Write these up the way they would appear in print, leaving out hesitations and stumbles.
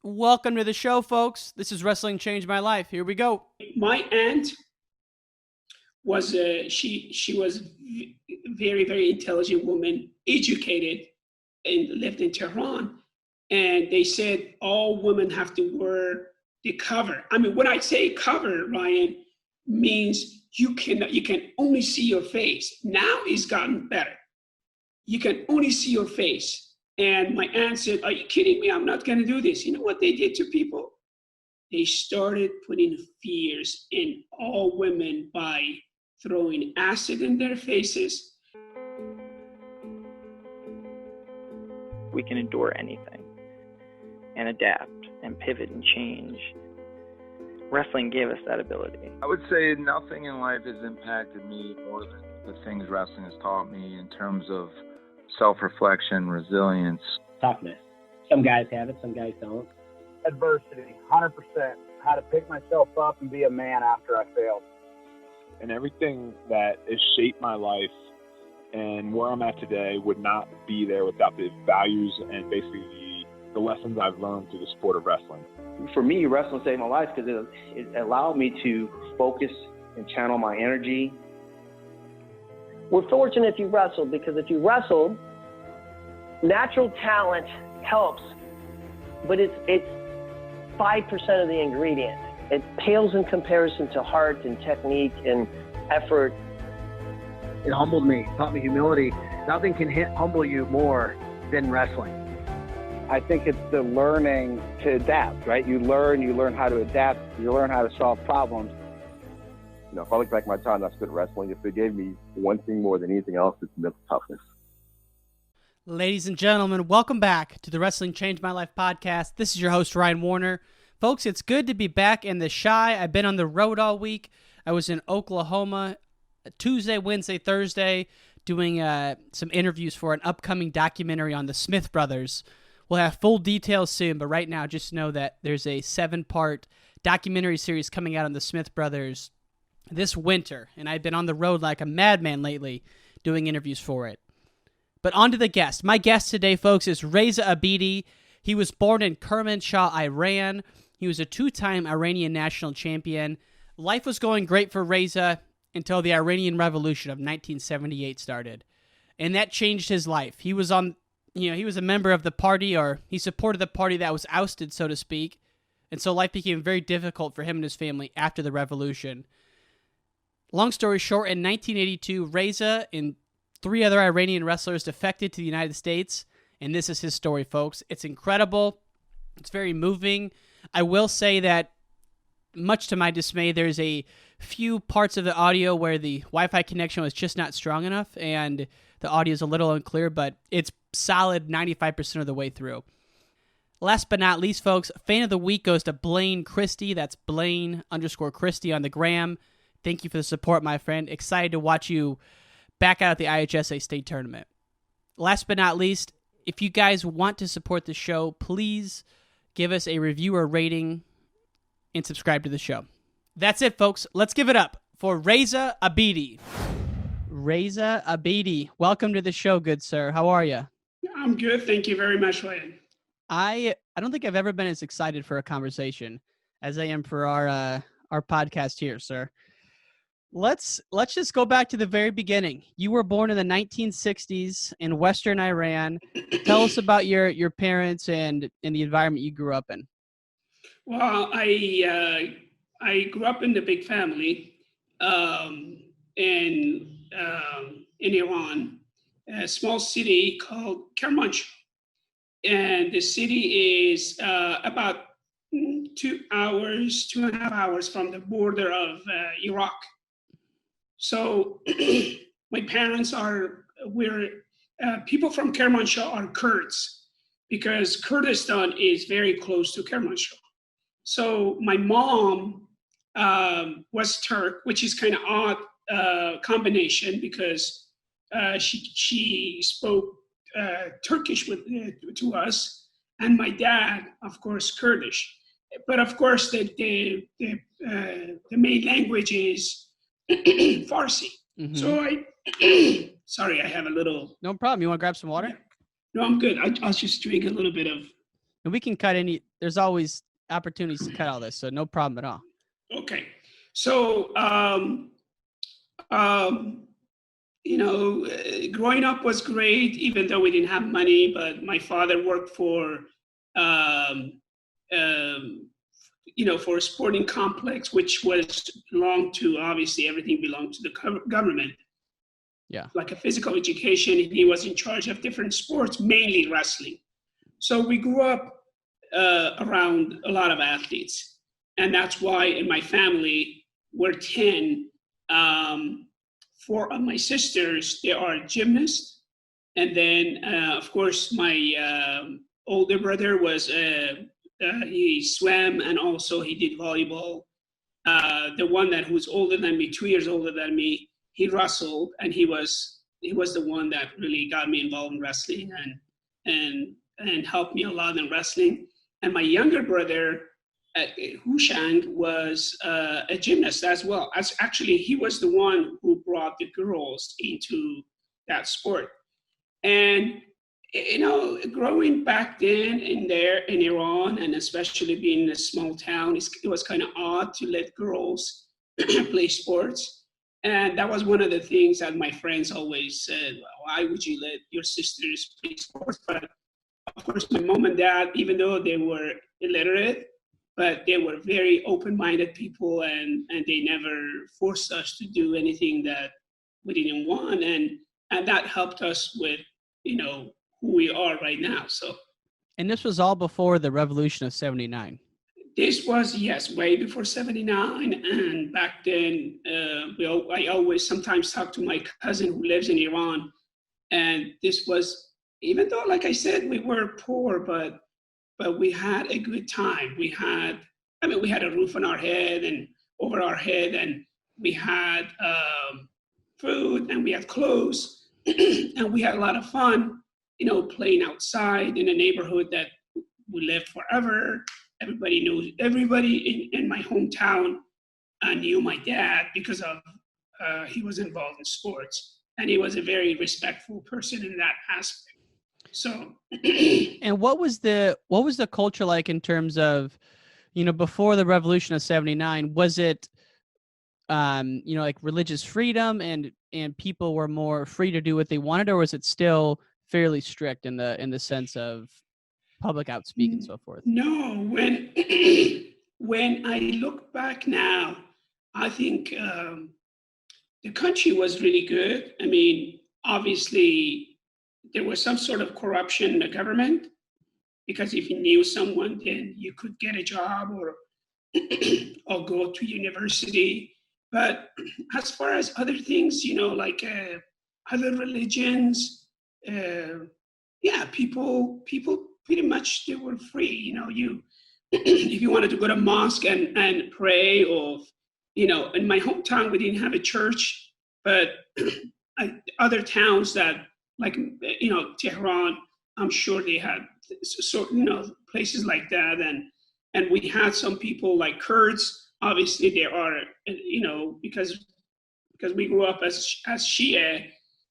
Welcome to the show, folks. This is Wrestling Changed My Life. Here we go. My aunt was she was very very intelligent woman, educated, and lived in Tehran. And they said all women have to wear the cover. I mean, when I say cover, Ryan, means you can only see your face. Now it's gotten better. You can only see your face. And my aunt said, "Are you kidding me? I'm not going to do this." You know what they did to people? They started putting fears in all women by throwing acid in their faces. We can endure anything and adapt and pivot and change. Wrestling gave us that ability. I would say nothing in life has impacted me more than the things wrestling has taught me in terms of self-reflection, resilience. Toughness. Some guys have it, some guys don't. Adversity, 100%. How to pick myself up and be a man after I failed. And everything that has shaped my life and where I'm at today would not be there without the values and basically the lessons I've learned through the sport of wrestling. For me, wrestling saved my life because it allowed me to focus and channel my energy. We're fortunate if you wrestled, because if you wrestled, natural talent helps, but it's 5% of the ingredient. It pales in comparison to heart and technique and effort. It humbled me, taught me humility. Nothing can humble you more than wrestling. I think it's the learning to adapt, right? You learn how to adapt, you learn how to solve problems. You know, if I look back at my time I spent wrestling, if it gave me one thing more than anything else, it's mental toughness. Ladies and gentlemen, welcome back to the Wrestling Changed My Life podcast. This is your host, Ryan Warner. Folks, it's good to be back in the Shy. I've been on the road all week. I was in Oklahoma Tuesday, Wednesday, Thursday, doing some interviews for an upcoming documentary on the Smith brothers. We'll have full details soon, but right now just know that there's a 7-part documentary series coming out on the Smith brothers this winter, and I've been on the road like a madman lately doing interviews for it. But on to the guest. My guest today, folks, is Reza Abedi. He was born in Kermanshah, Iran. He was a 2-time Iranian national champion. Life was going great for Reza until the Iranian Revolution of 1978 started, and that changed his life. He was he was a member of the party, or he supported the party that was ousted, so to speak, and so life became very difficult for him and his family after the revolution. Long story short, in 1982, Reza and 3 other Iranian wrestlers defected to the United States, and this is his story, folks. It's incredible. It's very moving. I will say that, much to my dismay, there's a few parts of the audio where the Wi-Fi connection was just not strong enough, and the audio is a little unclear, but it's solid 95% of the way through. Last but not least, folks, fan of the week goes to Blaine Christie. That's Blaine_Christie on the gram. Thank you for the support, my friend. Excited to watch you back out at the IHSA state tournament. Last but not least, if you guys want to support the show, please give us a review or rating and subscribe to the show. That's it, folks. Let's give it up for Reza Abedi. Reza Abedi, welcome to the show, good sir. How are you? I'm good. Thank you very much, Ryan. I don't think I've ever been as excited for a conversation as I am for our podcast here, sir. Let's just go back to the very beginning. You were born in the 1960s in Western Iran. Tell us about your parents and the environment you grew up in. Well, I grew up in the big family in Iran, a small city called Kermanshah. And the city is about 2.5 hours from the border of Iraq. So my parents people from Kermanshah are Kurds, because Kurdistan is very close to Kermanshah. So my mom was Turk, which is kind of odd combination, because she spoke Turkish to us, and my dad, of course, Kurdish. But of course, the main language is Farsi. Mm-hmm. So sorry, I have a little. No problem. You want to grab some water? No, I'm good. I'll just drink a little bit of And we can cut there's always opportunities to cut all this, so no problem at all. Okay. So, growing up was great, even though we didn't have money, but my father worked for, for a sporting complex, which belonged to, obviously everything belonged to the government. Yeah. Like a physical education. He was in charge of different sports, mainly wrestling. So we grew up around a lot of athletes. And that's why in my family, we're 10. 4 of my sisters, they are gymnasts. And then, of course, my older brother he swam, and also he did volleyball. The one who was older than me, 2 years older than me, he wrestled, and he was the one that really got me involved in wrestling and helped me a lot in wrestling. And my younger brother, Hushang, was a gymnast as well. Actually, he was the one who brought the girls into that sport. And growing back then in Iran, and especially being in a small town, it was kind of odd to let girls play sports. And that was one of the things that my friends always said, why would you let your sisters play sports? But of course, my mom and dad, even though they were illiterate, but they were very open-minded people, and they never forced us to do anything that we didn't want. And that helped us with, who we are right now. So. And this was all before the Revolution of '79. This was, yes, way before '79. And back then, I always sometimes talk to my cousin who lives in Iran. And this was, even though, like I said, we were poor, but we had a good time. We had a roof on our head and over our head, and we had food, and we had clothes, and we had a lot of fun, playing outside in a neighborhood that we lived forever. Everybody knew everybody in my hometown. Knew my dad because of he was involved in sports, and he was a very respectful person in that aspect. So, and what was the culture like in terms of, before the Revolution of '79? Was it, like religious freedom and people were more free to do what they wanted, or was it still fairly strict in the sense of public outspeak and so forth? No, when I look back now, I think the country was really good. I mean, obviously, there was some sort of corruption in the government, because if you knew someone, then you could get a job or go to university. But as far as other things, like other religions, people pretty much, they were free. If you wanted to go to mosque and pray, or in my hometown we didn't have a church, but other towns that, like, Tehran, I'm sure they had places like that. And we had some people like Kurds. Obviously, there are, because we grew up as Shia,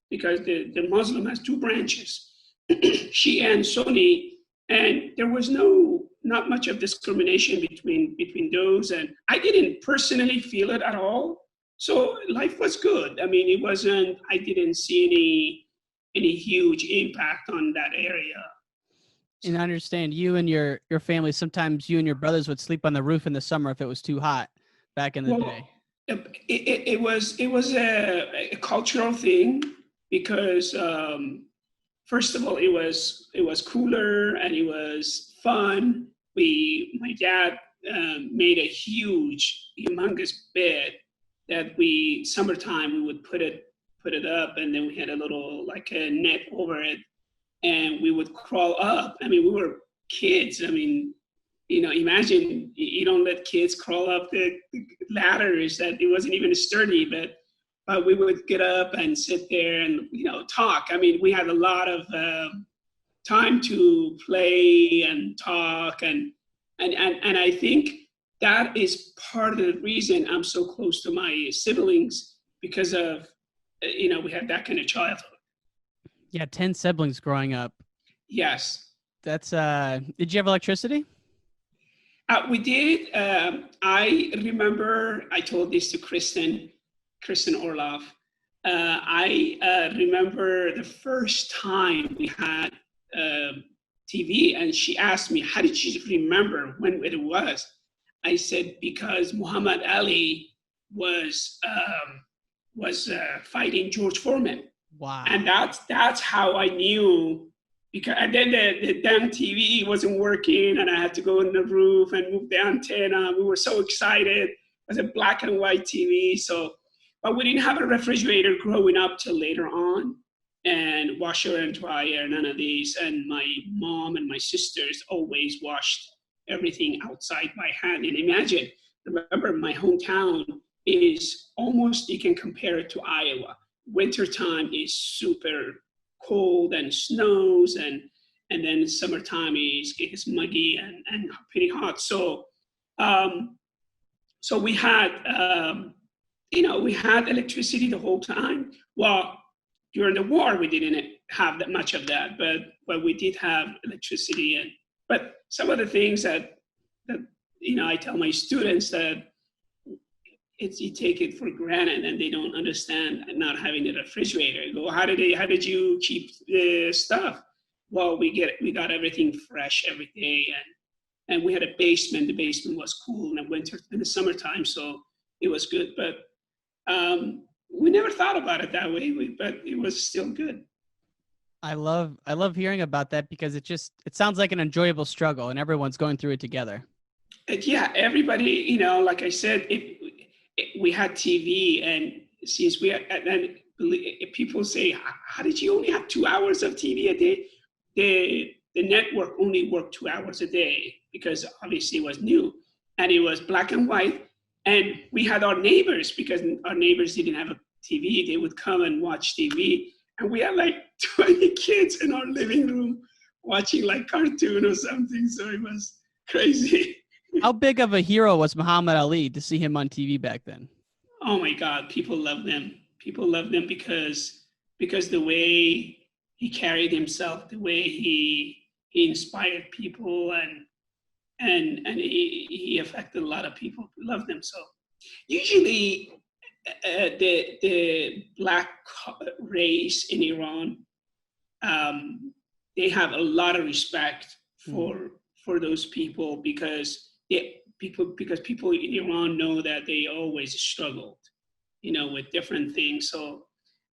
because the Muslim has 2 branches, Shia and Sunni, and there was not much of discrimination between those. And I didn't personally feel it at all. So life was good. I mean, I didn't see any huge impact on that area. And I understand you and your family, sometimes you and your brothers would sleep on the roof in the summer if it was too hot back in the day. It was a cultural thing, because first of all, it was cooler and it was fun. My dad made a humongous bed that summertime we would put it up, and then we had a little, like a net over it, and we would crawl up. I mean, we were kids. I mean, imagine you don't let kids crawl up the ladders that it wasn't even sturdy, but we would get up and sit there and, talk. I mean, we had a lot of time to play and talk, and I think that is part of the reason I'm so close to my siblings, because of, we had that kind of childhood. Yeah, 10 siblings growing up. Yes. That's did you have electricity? We did. I remember I told this to Kristen Orloff. I remember the first time we had TV, and she asked me, "How did you remember when it was?" I said, "Because Muhammad Ali was fighting George Foreman." Wow. And that's how I knew. Because and then the damn TV wasn't working, and I had to go on the roof and move the antenna. We were so excited. It was a black and white TV. So, but we didn't have a refrigerator growing up till later on, and washer and dryer, none of these. And my mom and my sisters always washed everything outside by hand. And imagine, remember, my hometown is almost, you can compare it to Iowa. Wintertime is super cold and snows, and then summertime is muggy and pretty hot. So so we had we had electricity the whole time. Well, during the war we didn't have that much of that, but we did have electricity. But some of the things that I tell my students that you take it for granted, and they don't understand not having a refrigerator. I go, how did you keep the stuff? Well, we got everything fresh every day, and we had a basement. The basement was cool in the summertime, so it was good. But we never thought about it that way. But it was still good. I love hearing about that, because it sounds like an enjoyable struggle, and everyone's going through it together. Yeah, everybody, like I said, we had TV, and since we had, and people say, how did you only have 2 hours of TV a day? The network only worked 2 hours a day, because obviously it was new, and it was black and white. And we had our neighbors, because our neighbors didn't have a TV. They would come and watch TV, and we had like 20 kids in our living room watching like cartoon or something. So it was crazy. How big of a hero was Muhammad Ali to see him on TV back then? Oh my God, people love them. People love them because the way he carried himself, the way he inspired people, and he affected a lot of people who love them. So usually the black race in Iran, they have a lot of respect for those people, because people in Iran know that they always struggled, with different things. So,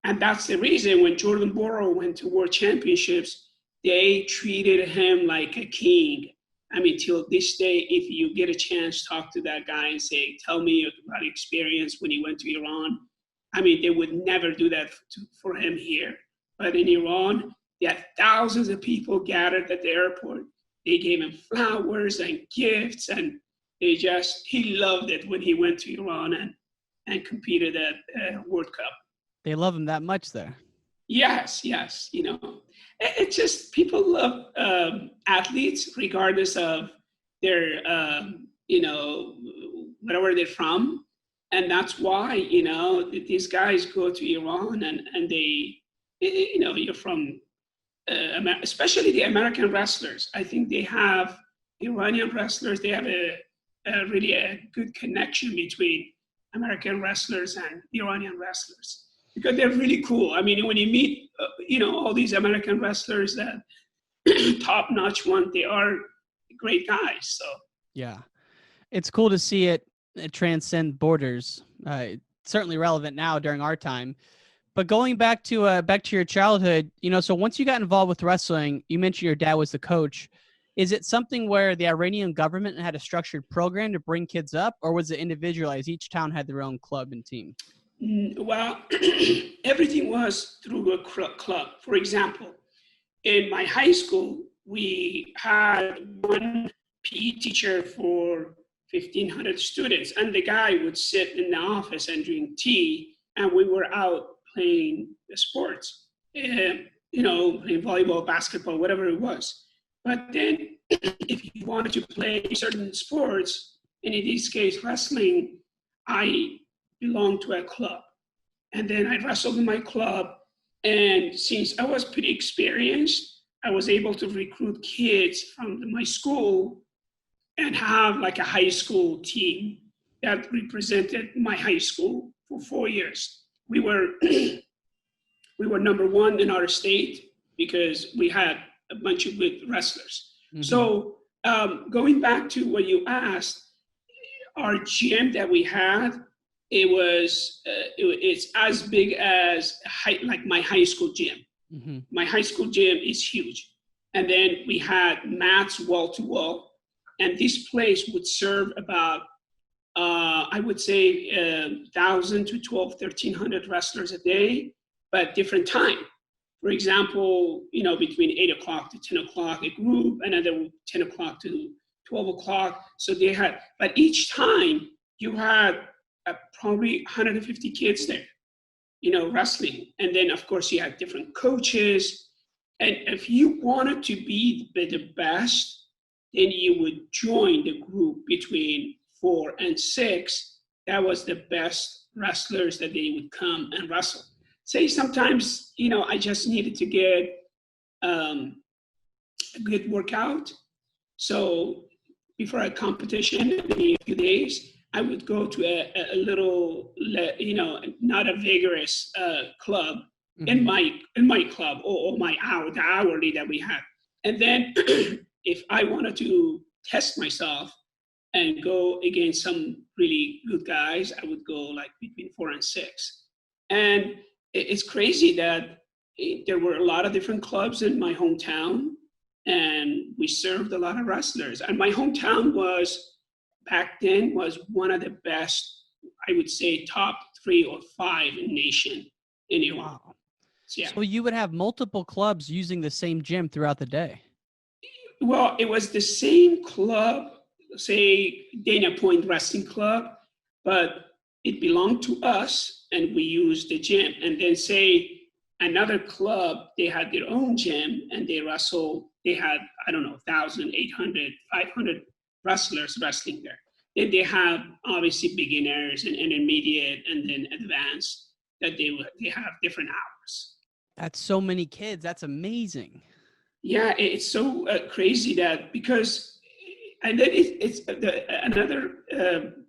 and that's the reason when Jordan Borrow went to World Championships, they treated him like a king. I mean, till this day, if you get a chance, talk to that guy and say, tell me about the experience when he went to Iran. I mean, they would never do that for him here. But in Iran, they had thousands of people gathered at the airport. They gave him flowers and gifts, and he loved it when he went to Iran and competed at World Cup. They love him that much there. Yes. It's just, people love athletes regardless of their, wherever they're from. And that's why, these guys go to Iran and they, you're from, especially the American wrestlers. I think they have, Iranian wrestlers, they have a really a good connection between American wrestlers and Iranian wrestlers, because they're really cool. I mean, when you meet, all these American wrestlers, that top-notch one, they are great guys. So yeah, it's cool to see it transcend borders. It's certainly relevant now during our time. But going back to your childhood, so once you got involved with wrestling, you mentioned your dad was the coach. Is it something where the Iranian government had a structured program to bring kids up, or was it individualized? Each town had their own club and team. Well, everything was through a club. For example, in my high school, we had one PE teacher for 1,500 students, and the guy would sit in the office and drink tea, and we were out playing the sports, playing volleyball, basketball, whatever it was. But then if you wanted to play certain sports, and in this case, wrestling, I belonged to a club. And then I wrestled in my club. And since I was pretty experienced, I was able to recruit kids from my school and have like a high school team that represented my high school for 4 years. We were we were number one in our state because we had a bunch of good wrestlers. Mm-hmm. So going back to what you asked, our gym that we had, it's as big as like my high school gym. Mm-hmm. My high school gym is huge. And then we had mats wall to wall. And this place would serve about, I would say, 1,000 to 1,300 wrestlers a day, but different time. For example, between 8 o'clock to 10 o'clock, a group, another 10 o'clock to 12 o'clock. So they had, but each time you had probably 150 kids there, wrestling. And then, of course, you had different coaches. And if you wanted to be the best, then you would join the group between 4 and 6. That was the best wrestlers that they would come and wrestle. Say sometimes, I just needed to get a good workout. So before a competition, in a few days, I would go to a little, not a vigorous club in my club or the hourly that we had. And then if I wanted to test myself and go against some really good guys, I would go like between 4 and 6. And it's crazy that there were a lot of different clubs in my hometown, and we served a lot of wrestlers. And my hometown back then was one of the best, I would say top 3 or 5 in nation in Iran. Wow. Yeah. So you would have multiple clubs using the same gym throughout the day? Well, it was the same club, say Dana Point Wrestling Club, but it belonged to us and we used the gym. And then say another club, they had their own gym and they had, 1,800, 500 wrestlers wrestling there. Then they have obviously beginners and intermediate and then advanced that they have different hours. That's so many kids. That's amazing. Yeah, it's so crazy that because, and then it's another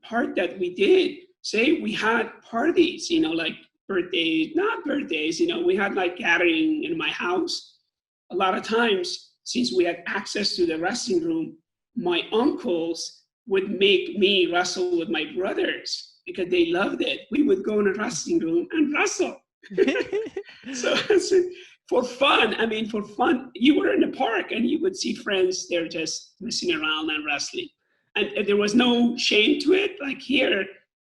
part that we did, say we had parties, like birthdays, not birthdays, we had like gathering in my house. A lot of times, since we had access to the wrestling room, my uncles would make me wrestle with my brothers because they loved it. We would go in a wrestling room and wrestle. So for fun, you were in the park and you would see friends, they're just messing around and wrestling. And there was no shame to it. Like here,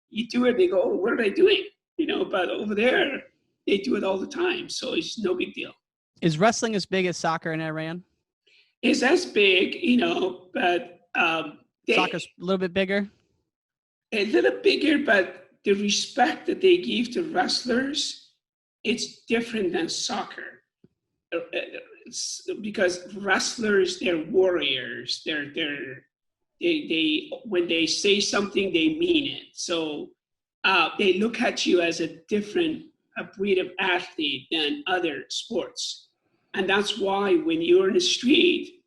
you do it, they go, oh, what are they doing? But over there, they do it all the time. So it's no big deal. Is wrestling as big as soccer in Iran? It's as big, but soccer's a little bit bigger? A little bigger, but the respect that they give to wrestlers, it's different than soccer. Because wrestlers, they're warriors. They when they say something, they mean it. So they look at you as a different breed of athlete than other sports. And that's why when you're in the street,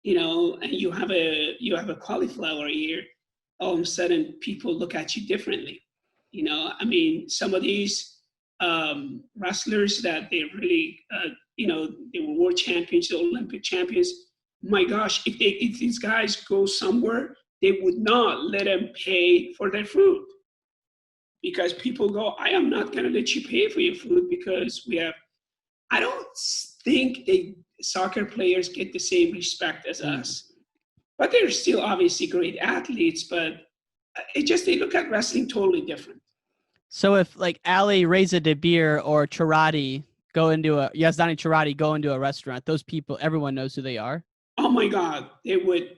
and you have a cauliflower ear, all of a sudden people look at you differently. Some of these wrestlers that they really, they were world champions, Olympic champions. My gosh, if these guys go somewhere, they would not let them pay for their food. Because people go, I am not going to let you pay for your food because I don't think soccer players get the same respect as us. But they're still obviously great athletes, but they look at wrestling totally different. So if like Ali, Reza Abedi or Yazdani Charati go into a restaurant, those people, everyone knows who they are? Oh my God, they would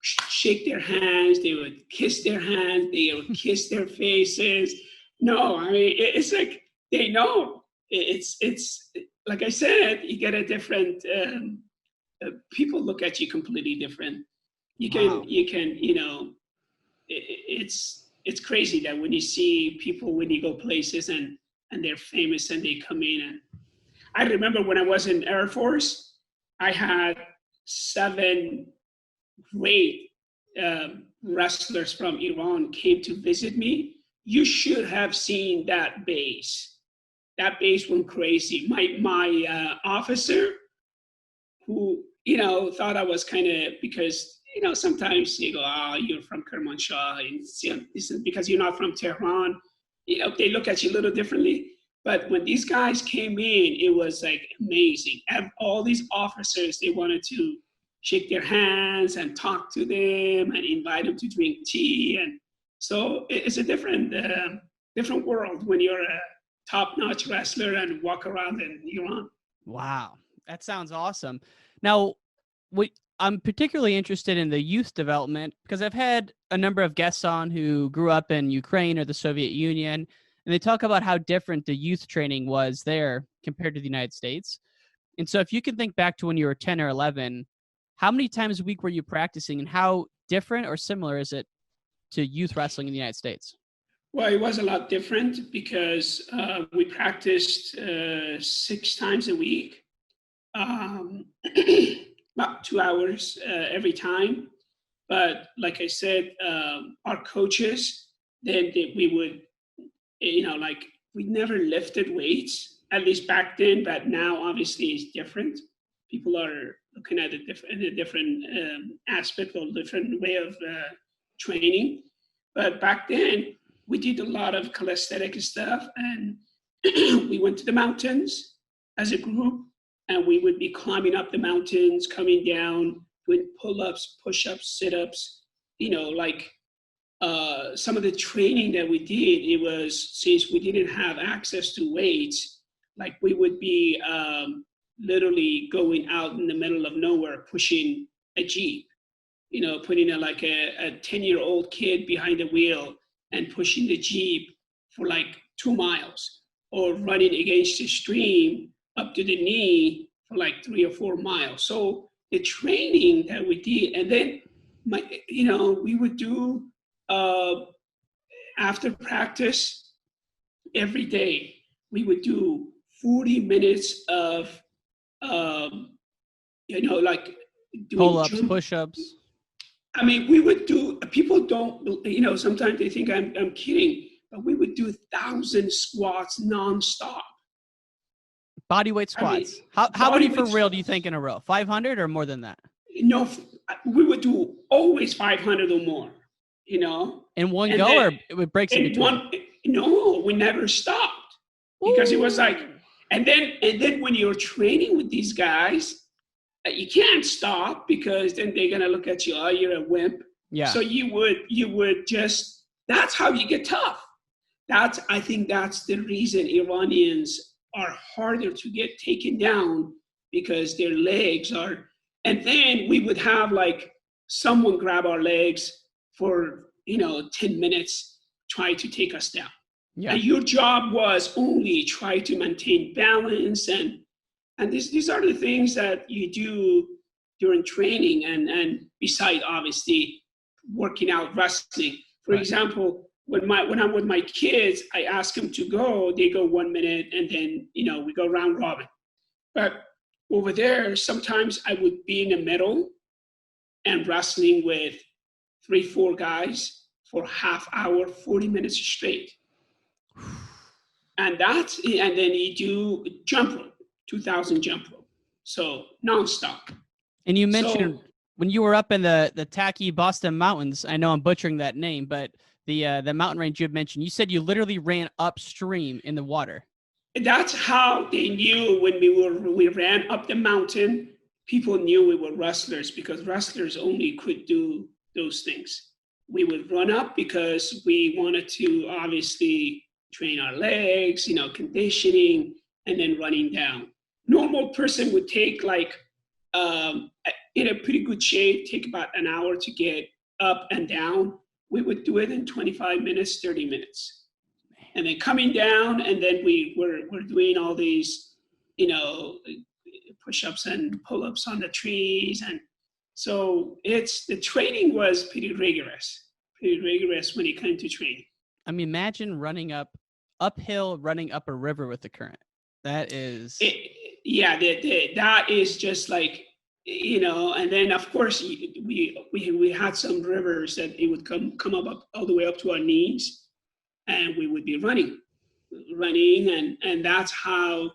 shake their hands, they would kiss their hands, they would kiss their faces. No, it's like they know. It's like I said, you get a different. People look at you completely different. You can. It's crazy that when you see people when you go places and they're famous and they come in. And I remember when I was in Air Force, I had 7 great wrestlers from Iran came to visit me. You should have seen that base. That base went crazy. My officer, who thought I was kind of, because sometimes they go, "Oh, you're from Kermanshah, and this is because you're not from Tehran." They look at you a little differently. But when these guys came in, it was like amazing. And all these officers, they wanted to shake their hands and talk to them and invite them to drink tea. And so it's a different world when you're a top-notch wrestler and walk around in Iran. Wow, that sounds awesome. Now, I'm particularly interested in the youth development because I've had a number of guests on who grew up in Ukraine or the Soviet Union, and they talk about how different the youth training was there compared to the United States. And so if you can think back to when you were 10 or 11, how many times a week were you practicing, and how different or similar is it to youth wrestling in the United States? Well, it was a lot different because we practiced 6 times a week, about 2 hours every time. But like I said, our coaches, we would, we never lifted weights, at least back then, but now obviously it's different. People are looking at a different aspect or different way of training. But back then, we did a lot of calisthenic stuff, and we went to the mountains as a group, and we would be climbing up the mountains, coming down, doing pull-ups, push-ups, sit-ups. Some of the training that we did, it was, since we didn't have access to weights, like we would be literally going out in the middle of nowhere, pushing a Jeep, putting a 10-year-old kid behind the wheel and pushing the Jeep for 2 miles, or running against the stream up to the knee for 3 or 4 miles. So the training that we did, and then we would do after practice every day, we would do 40 minutes of doing pull-ups, push-ups. I mean, we would do, people don't, sometimes they think I'm kidding, but we would do 1,000 squats nonstop. Bodyweight squats. How many for real do you think in a row? 500 or more than that? No, we would do always 500 or more, In one go, or it breaks in between? No, we never stopped. Because it was and then when you're training with these guys, you can't stop, because then they're gonna look at you, oh, you're a wimp. Yeah. So you would just, that's how you get tough. I think that's the reason Iranians are harder to get taken down, because their legs are, and then we would have someone grab our legs for 10 minutes, try to take us down. Yeah. And your job was only try to maintain balance, and these are the things that you do during training, and beside obviously working out, wrestling. For example, when I'm with my kids, I ask them to go, they go 1 minute, and then we go round robin. But over there, sometimes I would be in the middle and wrestling with 3-4 guys for half hour, 40 minutes straight. And then you do jump rope, 2,000 jump rope. So nonstop. And you mentioned when you were up in the tacky Boston Mountains, I know I'm butchering that name, but the mountain range you had mentioned, you said you literally ran upstream in the water. That's how they knew when we ran up the mountain. People knew we were wrestlers, because wrestlers only could do those things. We would run up because we wanted to obviously train our legs, conditioning, and then running down. Normal person would take in a pretty good shape, take about an hour to get up and down. We would do it in 25 minutes, 30 minutes. And then coming down, and then we're doing all these, push-ups and pull-ups on the trees. And so the training was pretty rigorous when it came to training. I mean, imagine running uphill, running up a river with the current. That is... that is just And then of course we had some rivers that it would come up all the way up to our knees, and we would be running, and that's how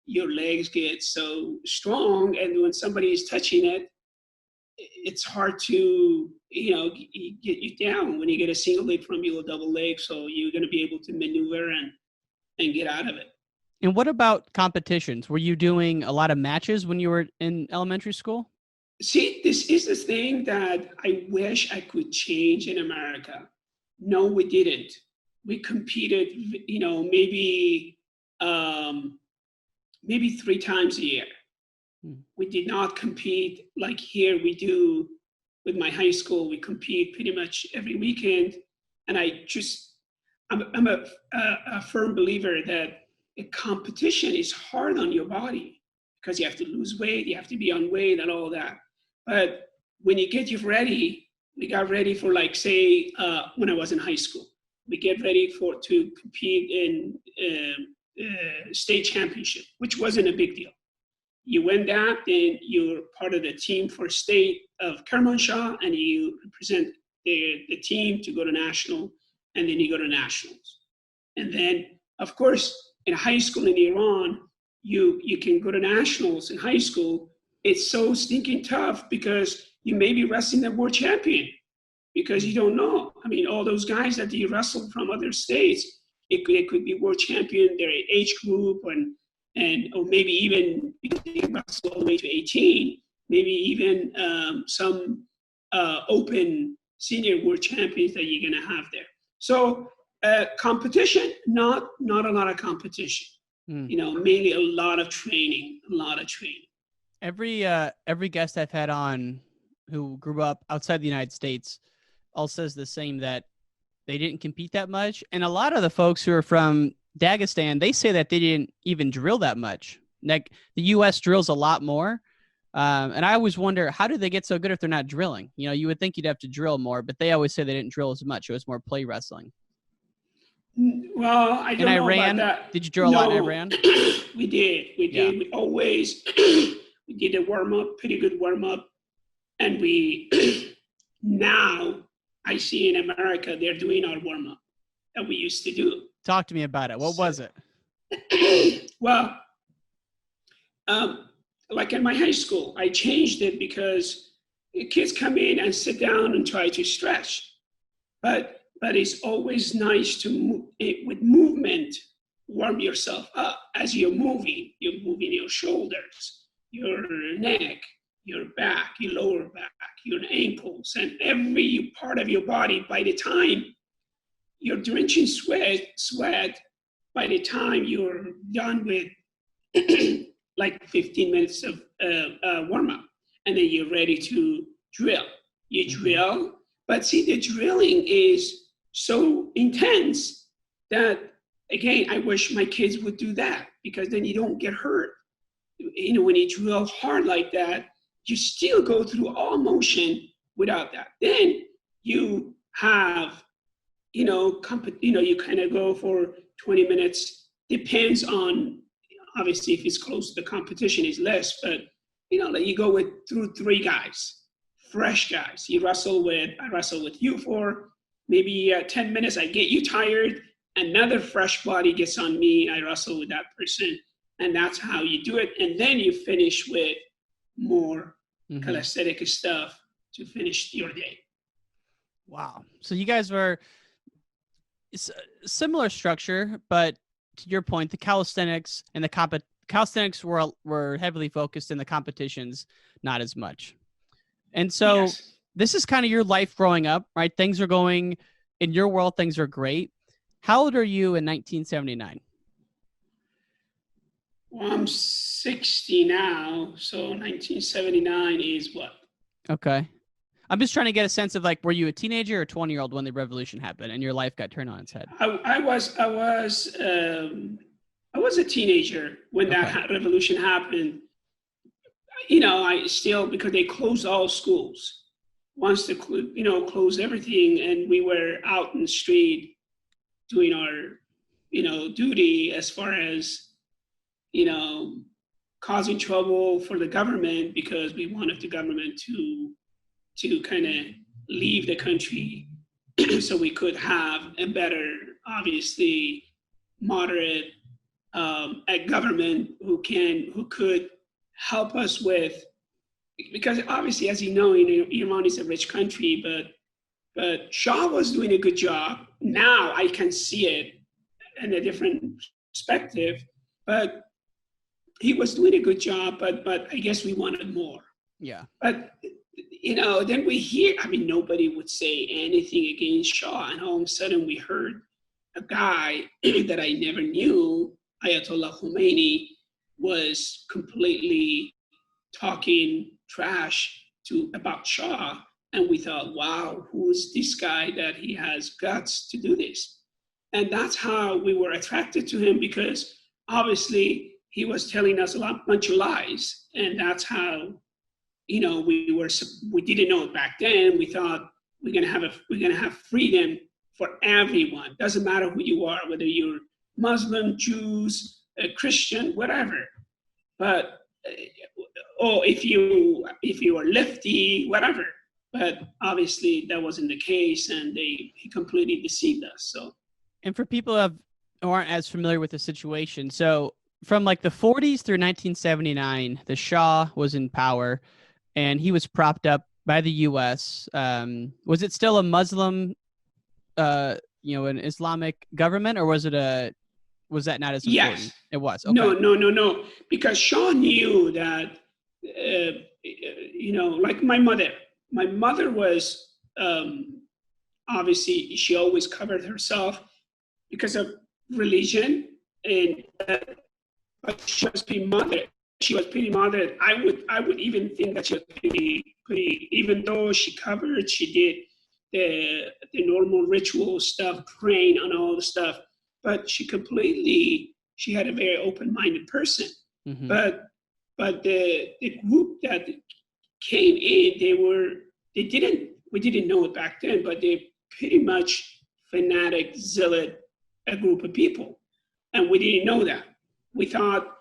your legs get so strong. And when somebody is touching it, it's hard to get you down when you get a single leg from you or double leg. So you're going to be able to maneuver and get out of it. And what about competitions? Were you doing a lot of matches when you were in elementary school? See, this is the thing that I wish I could change in America. No, we didn't. We competed, maybe 3 times a year. We did not compete like here we do with my high school. We compete pretty much every weekend. And I'm a firm believer that a competition is hard on your body because you have to lose weight, you have to be on weight and all that. But when you get ready, we got ready for when I was in high school, we get ready to compete in state championship, which wasn't a big deal. You win that, then you're part of the team for state of Kermanshah, and you represent the team to go to national, and then you go to nationals. And then, of course, in high school in Iran, you can go to nationals in high school. It's so stinking tough because you may be wrestling the world champion because you don't know. I mean, all those guys that you wrestle from other states, it could be world champion, their age group, or maybe even because they wrestle all the way to 18, maybe even some open senior world champions that you're going to have there. So competition, not a lot of competition. Mainly a lot of training. Every guest I've had on who grew up outside the United States all says the same, that they didn't compete that much. And a lot of the folks who are from Dagestan, they say that they didn't even drill that much. Like the U.S. drills a lot more. And I always wonder, how do they get so good if they're not drilling? You would think you'd have to drill more, but they always say they didn't drill as much. It was more play wrestling. Well, I don't know Iran, about that. Did you drill a lot in Iran? We did. Yeah. We always we did a warm-up, pretty good warm-up. And now I see in America, they're doing our warm-up that we used to do. Talk to me about it. What was it? Well, like in my high school, I changed it because kids come in and sit down and try to stretch. But it's always nice to, with movement, warm yourself up. As you're moving your shoulders, your neck, your back, your lower back, your ankles, and every part of your body. By the time you're drenching sweat, by the time you're done with like 15 minutes of warm-up, and then you're ready to drill. You drill, but see, the drilling is so intense that, again, I wish my kids would do that, because then you don't get hurt. When you drill hard like that, you still go through all motion without that. Then you have, you kind of go for 20 minutes. Depends on, obviously, if it's close, the competition is less, but you go through 3 guys, fresh guys. I wrestle with you for maybe 10 minutes. I get you tired. Another fresh body gets on me. I wrestle with that person. And that's how you do it. And then you finish with more calisthenic stuff to finish your day. Wow. So you guys were similar structure, but to your point, the calisthenics and the calisthenics were heavily focused in the competitions, not as much. And so This is kind of your life growing up, right? Things are going, in your world, things are great. How old are you in 1979? Well, I'm 60 now, so 1979 is what? Okay. I'm just trying to get a sense of, like, were you a teenager or a 20-year-old when the revolution happened and your life got turned on its head? I was a teenager when that revolution happened. I still, because they closed all schools. Once they closed everything, and we were out in the street doing our, duty as far as, causing trouble for the government because we wanted the government to kind of leave the country so we could have a better, obviously, moderate a government who could help us with, because obviously, as you know, Iran is a rich country, but Shah was doing a good job. Now I can see it in a different perspective, but he was doing a good job, but I guess we wanted more. Yeah. But, then we hear, nobody would say anything against Shah, and all of a sudden we heard a guy that I never knew, Ayatollah Khomeini, was completely talking trash about Shah, and we thought, wow, who is this guy that he has guts to do this? And that's how we were attracted to him, because obviously he was telling us a bunch of lies, and that's how, we didn't know it back then. We thought we're gonna have freedom for everyone. Doesn't matter who you are, whether you're Muslim, Jews, Christian, whatever. But if you are lefty, whatever. But obviously that wasn't the case, and he completely deceived us. So. And for people who aren't as familiar with the situation, so from like the 40s through 1979, the Shah was in power, and he was propped up by the U.S. Was it still a Muslim, an Islamic government, or was that not as important? Yes. It was. Okay. No. Because Shah knew that, like my mother was, obviously she always covered herself because of religion, and but she was pretty moderate. She was pretty moderate. I would even think that she was pretty, even though she covered, she did the normal ritual stuff, praying on all the stuff, but she had a very open-minded person. Mm-hmm. But the group that came in, we didn't know it back then, but they pretty much fanatic, zealot, a group of people. And we didn't know that. We thought,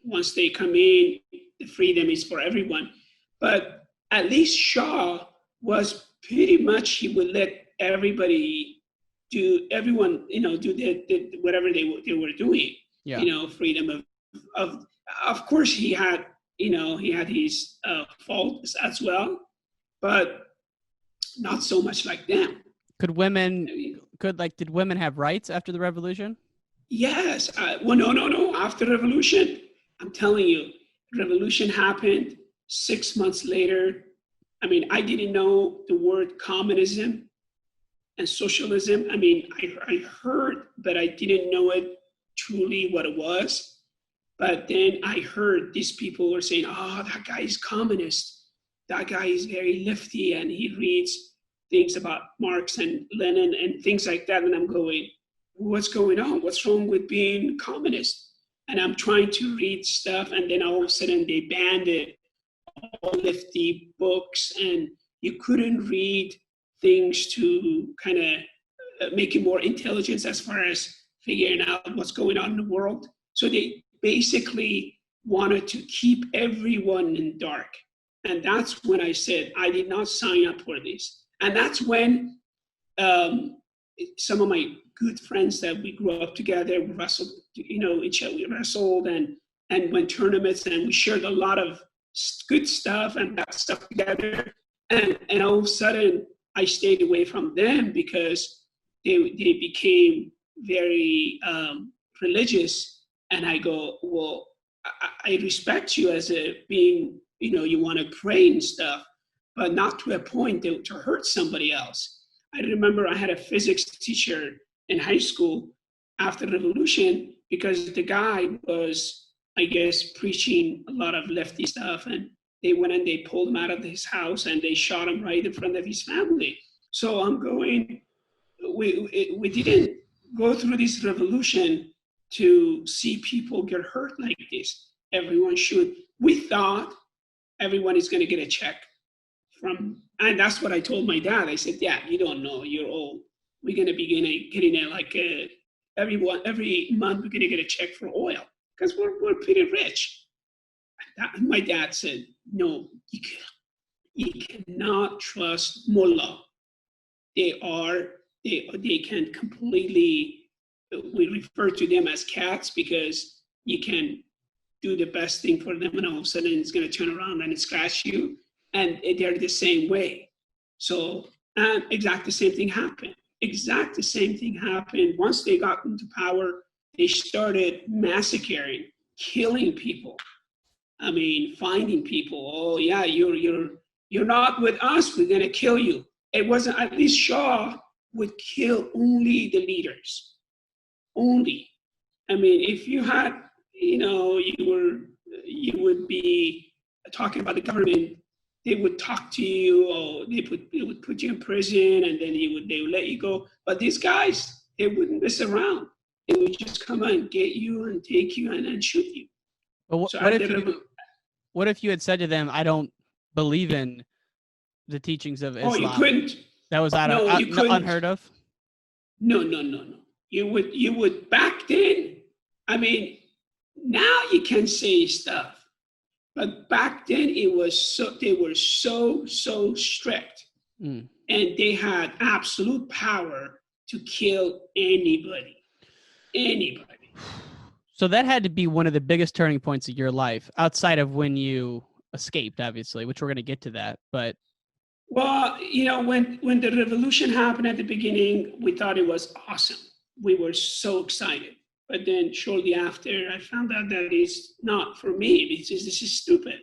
once they come in, the freedom is for everyone. But at least Shah was pretty much, he would let everybody do whatever they were doing. Yeah. Freedom of course he had his faults as well, but not so much like them. Did women have rights after the revolution? Yes. No. After the revolution, I'm telling you, revolution happened 6 months later. I didn't know the word communism and socialism. I heard, but I didn't know it truly what it was. But then I heard these people were saying, oh, that guy is communist. That guy is very lefty, and he reads things about Marx and Lenin and things like that. And I'm going, what's going on? What's wrong with being communist? And I'm trying to read stuff, and then all of a sudden they banned it, all lefty books, and you couldn't read things to kind of make you more intelligent as far as figuring out what's going on in the world. So they basically wanted to keep everyone in dark. And that's when I said, I did not sign up for this. And that's when some of my good friends that we grew up together, we wrestled, we wrestled and went tournaments, and we shared a lot of good stuff and bad stuff together. And all of a sudden, I stayed away from them because they became very religious. And I go, well, I respect you as a being, you want to pray and stuff, but not to a point to hurt somebody else. I remember I had a physics teacher in high school after the revolution, because the guy was, I guess, preaching a lot of lefty stuff, and they went and they pulled him out of his house and they shot him right in front of his family. So I'm going, we didn't go through this revolution to see people get hurt like this. Everyone should. We thought everyone is going to get a check from, and that's what I told my dad. I said, yeah, you don't know, you're old. We're going to be getting every month we're going to get a check for oil. because we're pretty rich. My dad said, no, you cannot trust mullah. They can completely, we refer to them as cats because you can do the best thing for them and all of a sudden it's going to turn around and scratch you. And they're the same way. So, and exactly the same thing happened. Exactly the same thing happened. Once they got into power, they started massacring, killing people. I mean, finding people. Oh yeah, you're not with us. We're gonna kill you. It wasn't. At least Shah would kill only the leaders. Only. I mean, if you had, you would be talking about the government. They would talk to you, or they would put you in prison, and then they would let you go. But these guys, they wouldn't mess around. They would just come and get you and take you and shoot you. But So what if you had said to them, "I don't believe in the teachings of Islam"? Oh, you couldn't. That was unheard of. No. You would back then. I mean, now you can say stuff. But back then they were so strict, and they had absolute power to kill anybody. So that had to be one of the biggest turning points of your life, outside of when you escaped, obviously, which we're going to get to that. But well, when the revolution happened at the beginning, we thought it was awesome. We were so excited. But then shortly after, I found out that it's not for me because this is stupid.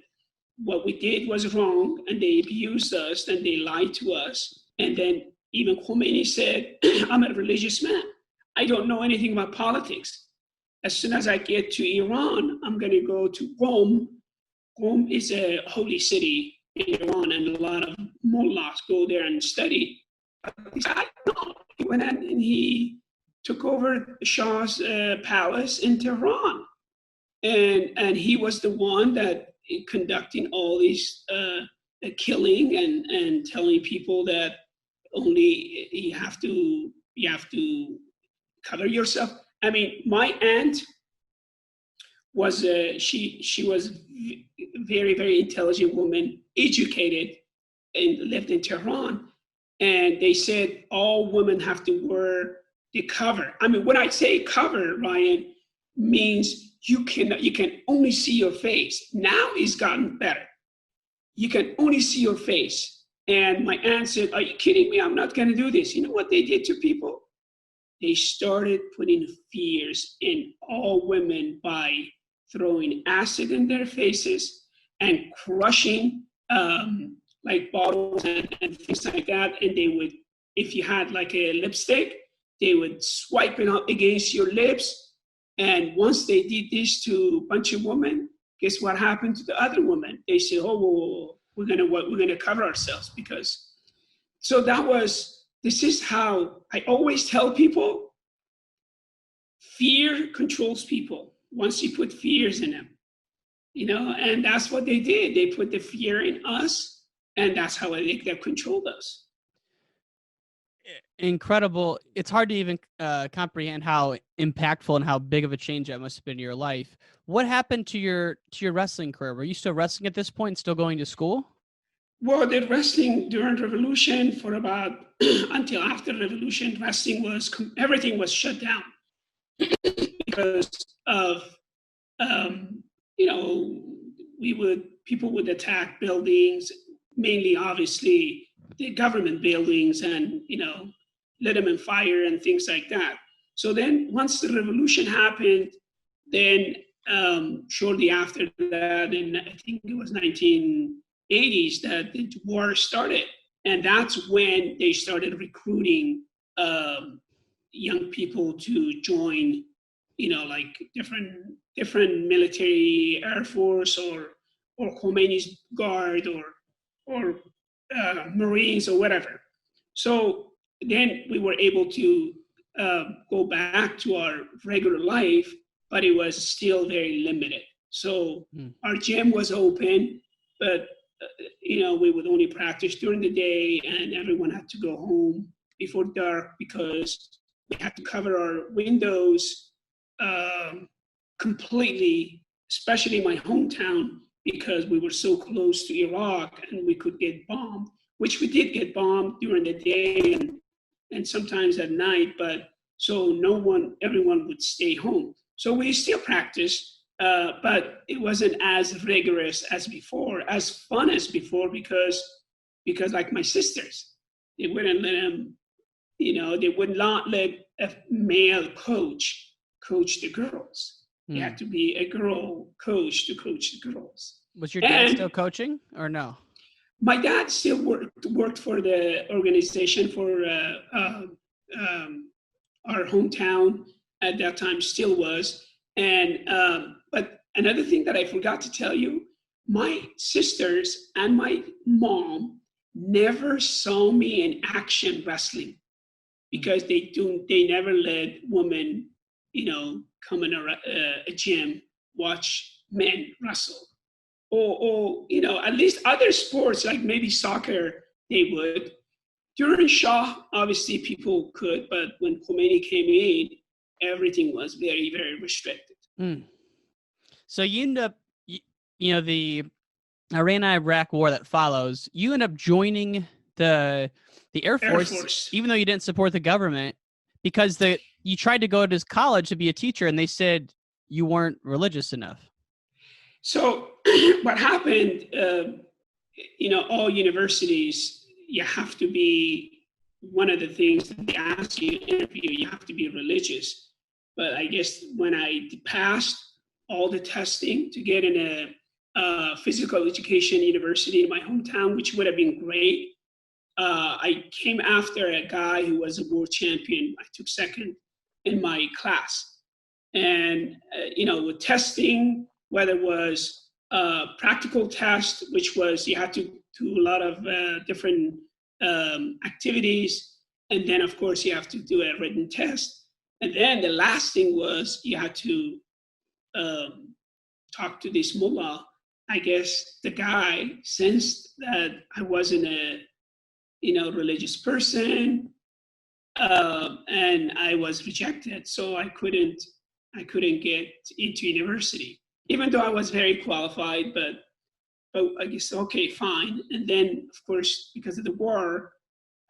What we did was wrong, and they abused us, and they lied to us. And then even Khomeini said, I'm a religious man. I don't know anything about politics. As soon as I get to Iran, I'm going to go to Rome. Rome is a holy city in Iran, and a lot of mullahs go there and study. I don't know. He went and he took over Shah's palace in Tehran. And he was the one that conducting all these killing and telling people that only you have to cover yourself. I mean, my aunt was she was very, very intelligent woman, educated, and lived in Tehran. And they said all women have to wear the cover. I mean, when I say cover, Ryan, means you can only see your face. Now it's gotten better. You can only see your face. And my aunt said, are you kidding me? I'm not going to do this. You know what they did to people? They started putting fears in all women by throwing acid in their faces and crushing like bottles and things like that. And they would, if you had like a lipstick, they would swipe it up against your lips. And once they did this to a bunch of women, guess what happened to the other women? They said, oh, whoa, we're gonna cover ourselves because. So this is how I always tell people, fear controls people. Once you put fears in them, and that's what they did. They put the fear in us, and that's how they controlled us. Incredible. It's hard to even comprehend how impactful and how big of a change that must have been in your life. What happened to your wrestling career? Were you still wrestling at this point, still going to school? Well, the wrestling during Revolution for about until after Revolution, everything was shut down because of people would attack buildings, mainly obviously the government buildings, and lit them on fire and things like that. So then once the revolution happened, then shortly after that, in I think it was 1980s, that the war started. And that's when they started recruiting young people to join, like different military, Air Force or Khomeini's Guard or Marines or whatever. So then we were able to go back to our regular life, but it was still very limited. So our gym was open, but we would only practice during the day, and everyone had to go home before dark because we had to cover our windows completely, especially my hometown, because we were so close to Iraq and we could get bombed, which we did get bombed during the day and sometimes at night, but so everyone would stay home. So we still practiced, but it wasn't as rigorous as before, as fun as before, because like my sisters, they wouldn't let them, they would not let a male coach the girls. You have to be a girl coach to coach the girls. Was your dad still coaching or no? My dad still worked for the organization for our hometown at that time, still was. And but another thing that I forgot to tell you, my sisters and my mom never saw me in action wrestling because they never let women, come in a gym, watch men wrestle. Or at least other sports, like maybe soccer, they would. During Shah, obviously people could, but when Khomeini came in, everything was very, very restricted. So you end up, the Iran-Iraq war that follows, you end up joining the Air Force, even though you didn't support the government, because you tried to go to college to be a teacher, and they said you weren't religious enough. So what happened, all universities, you have to be, one of the things that they ask you in the interview, you have to be religious. But I guess when I passed all the testing to get in a physical education university in my hometown, which would have been great, I came after a guy who was a world champion. I took second in my class. And, with testing, whether it was a practical test, which was you had to do a lot of different activities. And then, of course, you have to do a written test. And then the last thing was you had to talk to this mullah. I guess the guy sensed that I wasn't a, religious person, and I was rejected. So I couldn't get into university, even though I was very qualified, but I guess, okay, fine. And then, of course, because of the war,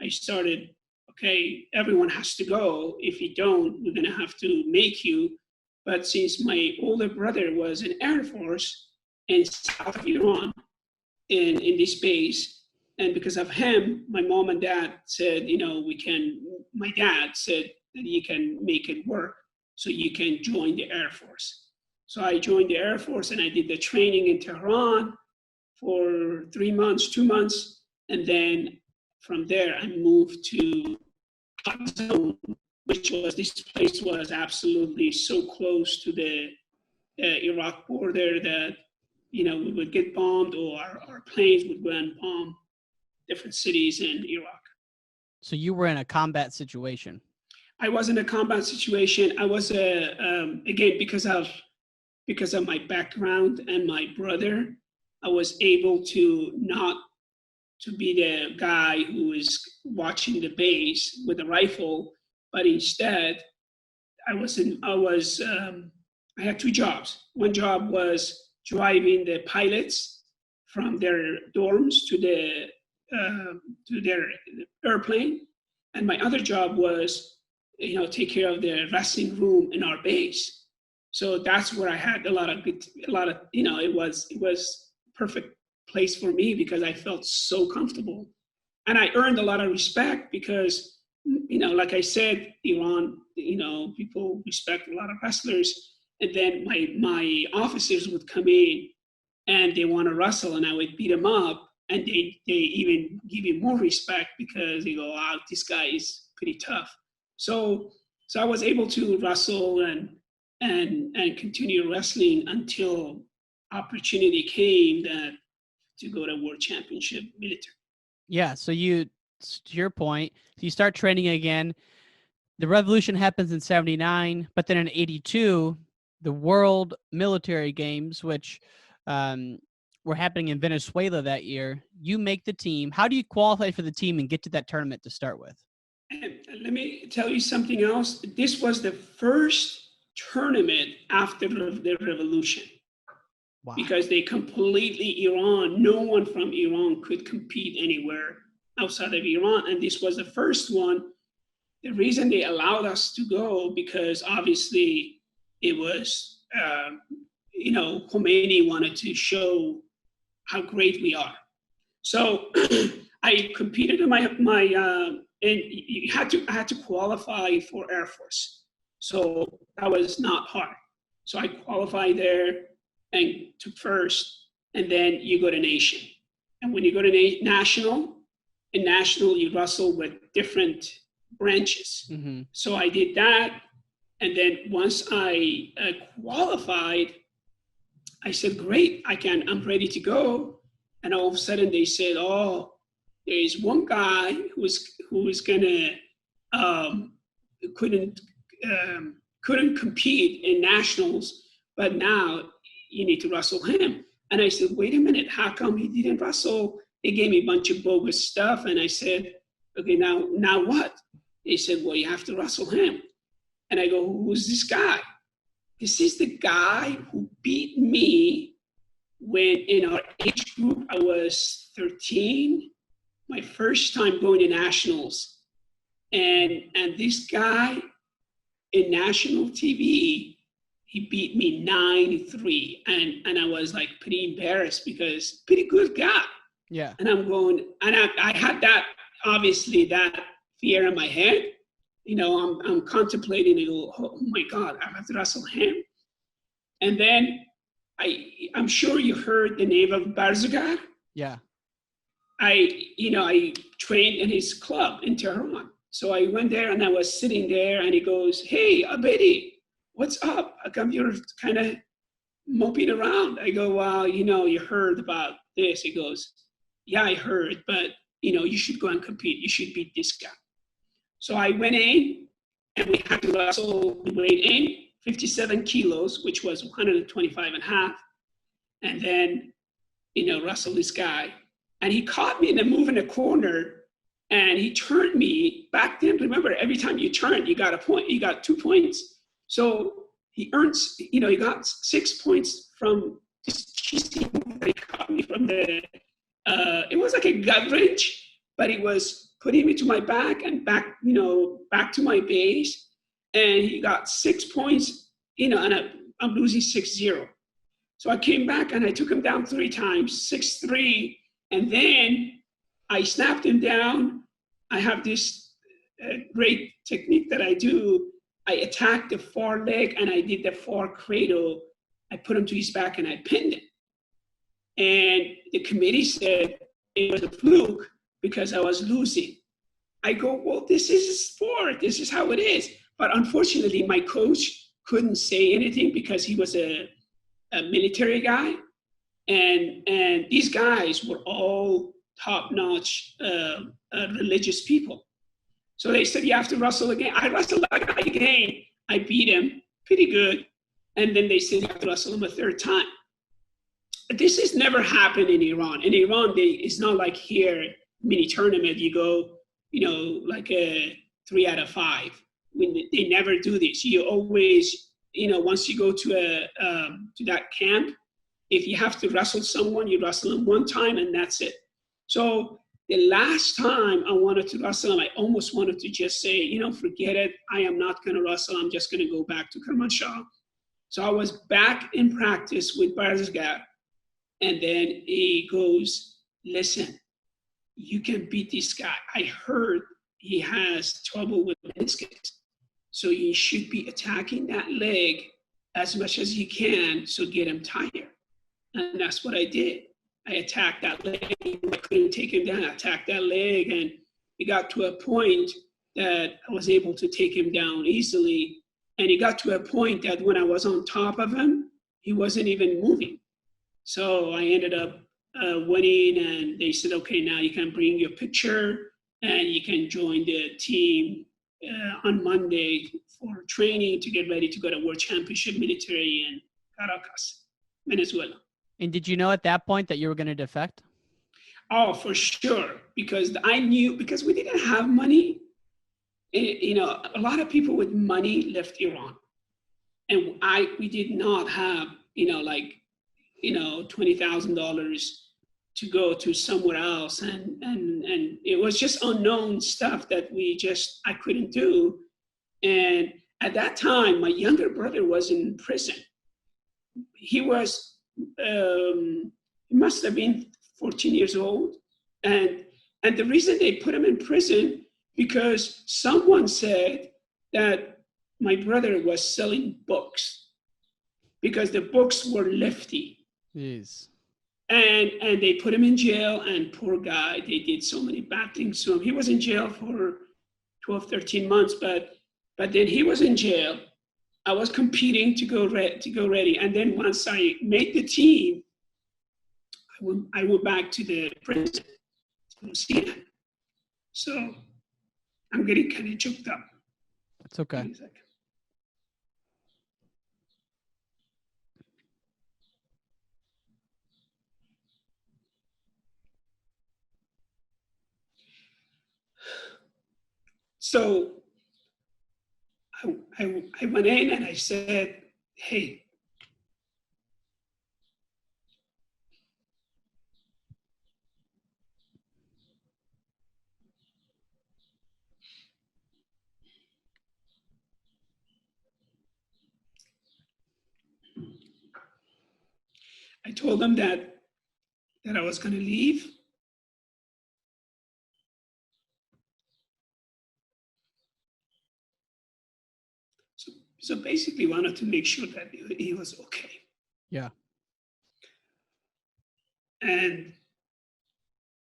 I started, okay, everyone has to go. If you don't, we're going to have to make you. But since my older brother was in Air Force in South of Iran, in this base, and because of him, my mom and dad said, my dad said that you can make it work, so you can join the Air Force. So I joined the Air Force and I did the training in Tehran for 2 months. And then from there, I moved to Hot Zone, this place was absolutely so close to the Iraq border that, we would get bombed, or our planes would go and bomb different cities in Iraq. So you were in a combat situation. I was in a combat situation. I was, again, because of my background and my brother, I was able to not to be the guy who is watching the base with a rifle, but instead, I had 2 jobs. One job was driving the pilots from their dorms to their airplane, and my other job was, take care of the wrestling room in our base. So that's where I had a lot of, it was perfect place for me because I felt so comfortable, and I earned a lot of respect because, like I said, Iran, people respect a lot of wrestlers. And then my officers would come in and they want to wrestle, and I would beat them up, and they even give you more respect because they go, wow, this guy is pretty tough. So I was able to wrestle and continue wrestling until opportunity came to go to World Championship military. Yeah, so to your point, you start training again. The revolution happens in 79, but then in 82, the World Military Games, which were happening in Venezuela that year, you make the team. How do you qualify for the team and get to that tournament to start with? And let me tell you something else. This was the first tournament after the revolution. Wow. Because they completely, Iran, no one from Iran could compete anywhere outside of Iran. And this was the first one. The reason they allowed us to go, because obviously it was, Khomeini wanted to show how great we are. So I competed in and I had to qualify for Air Force. So that was not hard. So I qualified there and took first, and then you go to nation. And when you go to national, in national, you wrestle with different branches. Mm-hmm. So I did that. And then once I qualified, I said, great, I'm ready to go. And all of a sudden they said, oh, there is one guy who was gonna, couldn't compete in nationals, but now you need to wrestle him. And I said, wait a minute, how come he didn't wrestle? They gave me a bunch of bogus stuff. And I said, okay, now what? They said, well, you have to wrestle him. And I go, who's this guy? This is the guy who beat me when in our age group, I was 13, my first time going to nationals. And this guy in national TV, he beat me 9-3. And I was like pretty embarrassed because pretty good guy. Yeah. And I'm going, and I had that, obviously that fear in my head. I'm contemplating, I go, oh my God, I have to wrestle him. And then I'm sure you heard the name of Barzagar. Yeah. I trained in his club in Tehran. So I went there and I was sitting there and he goes, hey, Abedi, what's up? How come you're kind of moping around? I go, well, you heard about this. He goes, yeah, I heard, but you should go and compete. You should beat this guy. So I went in and we had to wrestle. We weighed in 57 kilos, which was 125 and a half. And then, wrestle this guy. And he caught me in a move in the corner and he turned me back then. Remember, every time you turn, you got a point, you got 2 points. So he earns, he got 6 points from this cheesy move that he caught me from it was like a gut wrench, but he was putting me to my back and back to my base. And he got 6 points, and I'm losing 6-0. So I came back and I took him down 3 times, 6-3. And then I snapped him down. I have this great technique that I do. I attacked the far leg and I did the far cradle. I put him to his back and I pinned him. And the committee said it was a fluke because I was losing. I go, well, this is a sport. This is how it is. But unfortunately, my coach couldn't say anything because he was a military guy. And these guys were all top-notch religious people. So they said, you have to wrestle again. I wrestled that guy again. I beat him pretty good. And then they said, you have to wrestle him a 3rd time. But this has never happened in Iran. In Iran, it's not like here, mini tournament, you go, like a 3 out of 5. They never do this. You always, once you go to that camp, if you have to wrestle someone, you wrestle them 1 time and that's it. So the last time I wanted to wrestle him, I almost wanted to just say, forget it. I am not going to wrestle. I'm just going to go back to Kermanshah. So I was back in practice with Barzagar. And then he goes, listen, you can beat this guy. I heard he has trouble with meniscus. So you should be attacking that leg as much as you can, so get him tired. And that's what I did. I attacked that leg. I couldn't take him down. I attacked that leg, and it got to a point that I was able to take him down easily. And it got to a point that when I was on top of him, he wasn't even moving. So I ended up winning, and they said, okay, now you can bring your picture and you can join the team on Monday for training to get ready to go to World Championship Military in Caracas, Venezuela. And did you know at that point that you were going to defect? Oh, for sure. Because I knew, because we didn't have money. A lot of people with money left Iran. and we did not have, $20,000 to go to somewhere else, and it was just unknown stuff that I couldn't do. And at that time, my younger brother was in prison. He must have been 14 years old, and the reason they put him in prison because someone said that my brother was selling books because the books were lefty. Jeez. And they put him in jail, and poor guy, they did so many bad things to him. He was in jail for 12, 13 months, but then he was in jail. I was competing to go ready. And then once I made the team, I went back to the prison to see him. So I'm getting kind of choked up. That's okay. So I went in and I said, hey, I told them that I was going to leave. So basically wanted to make sure that he was okay. Yeah. And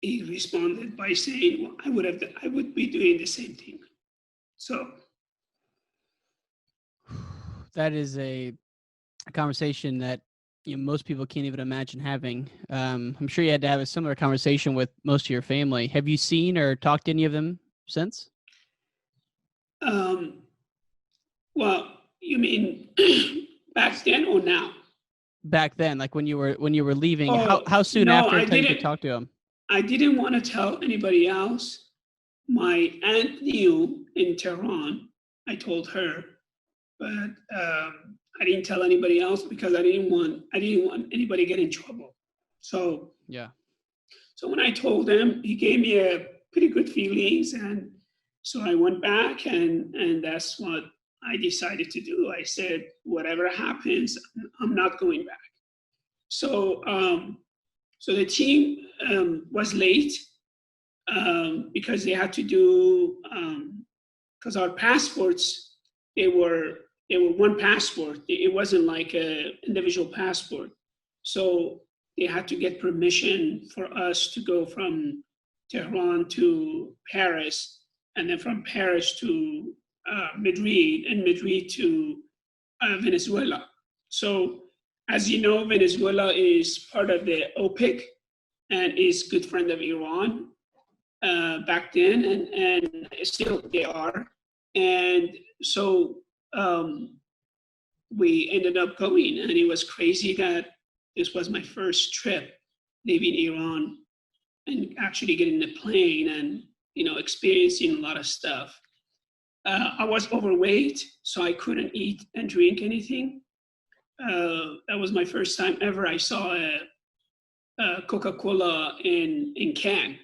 he responded by saying, well, I would be doing the same thing. So that is a conversation that most people can't even imagine having. I'm sure you had to have a similar conversation with most of your family. Have you seen or talked to any of them since? Well, you mean back then or now? Back then, like when you were leaving, how soon after you could talk to him? I didn't want to tell anybody else. My aunt knew in Tehran. I told her, but I didn't tell anybody else because I didn't want anybody to get in trouble. So yeah. So when I told him, he gave me a pretty good feelings, and so I went back, and that's what I decided to do. I said, whatever happens, I'm not going back. So so the team was late because they had to do because our passports, they were one passport. It wasn't like an individual passport. So they had to get permission for us to go from Tehran to Paris, and then from Paris to Madrid, and Madrid to Venezuela. So as you know, Venezuela is part of the OPEC and is a good friend of Iran back then, and still they are. And so we ended up going, and it was crazy that this was my first trip leaving Iran and actually getting the plane and, experiencing a lot of stuff. I was overweight, so I couldn't eat and drink anything. That was my first time ever I saw a Coca-Cola in can.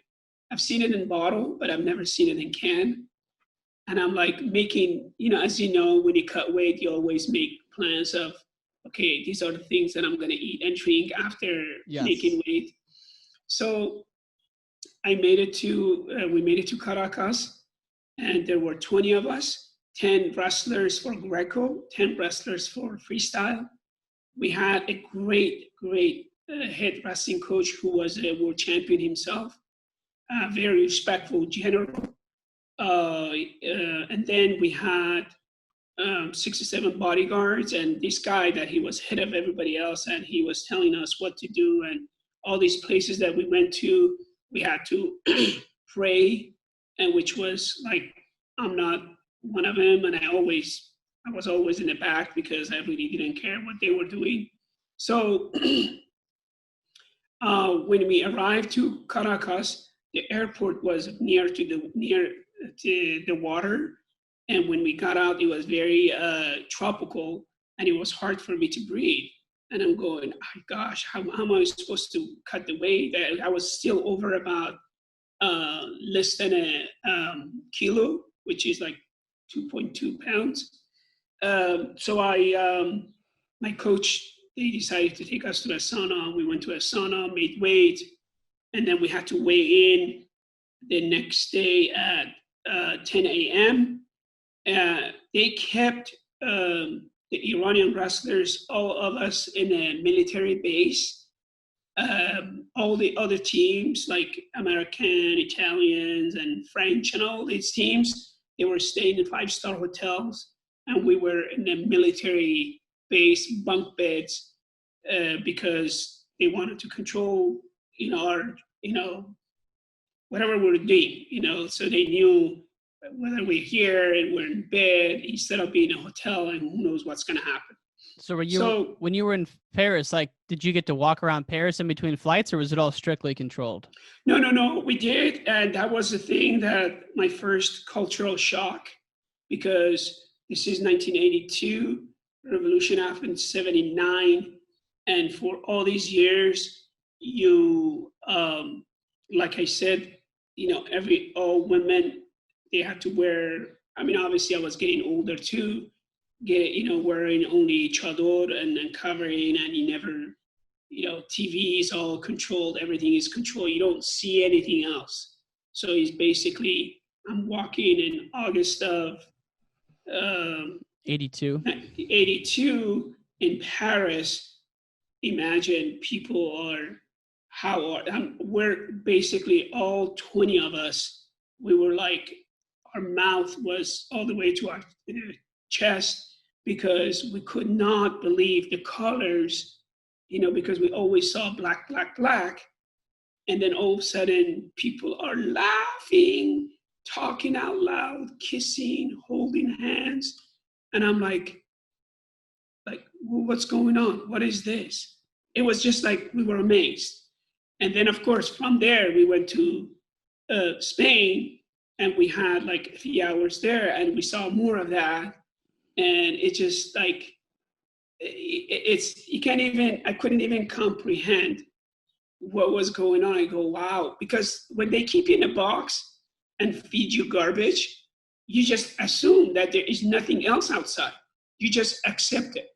I've seen it in bottle, but I've never seen it in can. And I'm like making, as you know, when you cut weight, you always make plans of, okay, these are the things that I'm going to eat and drink after making weight. So we made it to Caracas, and there were 20 of us, 10 wrestlers for Greco, 10 wrestlers for freestyle. We had a great head wrestling coach who was a world champion himself, very respectful general. And then we had 6 or 7 bodyguards, and this guy that he was head of everybody else, and he was telling us what to do, and all these places that we went to, we had to pray, and which was like, I'm not one of them, and I was always in the back because I really didn't care what they were doing. So when we arrived to Caracas, the airport was near to the water, and when we got out, it was very tropical, and it was hard for me to breathe. And I'm going, oh gosh, how am I supposed to cut the weight? I was still over about less than a kilo, which is like 2.2 pounds. So my coach, they decided to take us to a sauna. We went to a sauna, made weight, and then we had to weigh in the next day at 10 a.m. They kept the Iranian wrestlers, all of us, in a military base. All the other teams, like American, Italians, and French, and all these teams, they were staying in 5-star hotels, and we were in a military base bunk beds because they wanted to control, our, whatever we were doing, so they knew whether we're here and we're in bed instead of being in a hotel and who knows what's going to happen. So when you were in Paris, like, did you get to walk around Paris in between flights, or was it all strictly controlled? No, we did. And that was the thing that my first cultural shock, because this is 1982, revolution happened 79. And for all these years, you, like I said, all women, they had to wear, obviously I was getting older too, wearing only chador and then covering, and you never, TV is all controlled, everything is controlled. You don't see anything else. So it's basically, I'm walking in August of 82 in Paris. Imagine people we're basically all 20 of us. We were like, our mouth was all the way to our chest, because we could not believe the colors, because we always saw black, black, black. And then all of a sudden people are laughing, talking out loud, kissing, holding hands. And I'm like, what's going on? What is this? It was just like, we were amazed. And then of course, from there, we went to Spain, and we had like 3 hours there, and we saw more of that. And it just like, I couldn't even comprehend what was going on. I go, wow. Because when they keep you in a box and feed you garbage, you just assume that there is nothing else outside. You just accept it.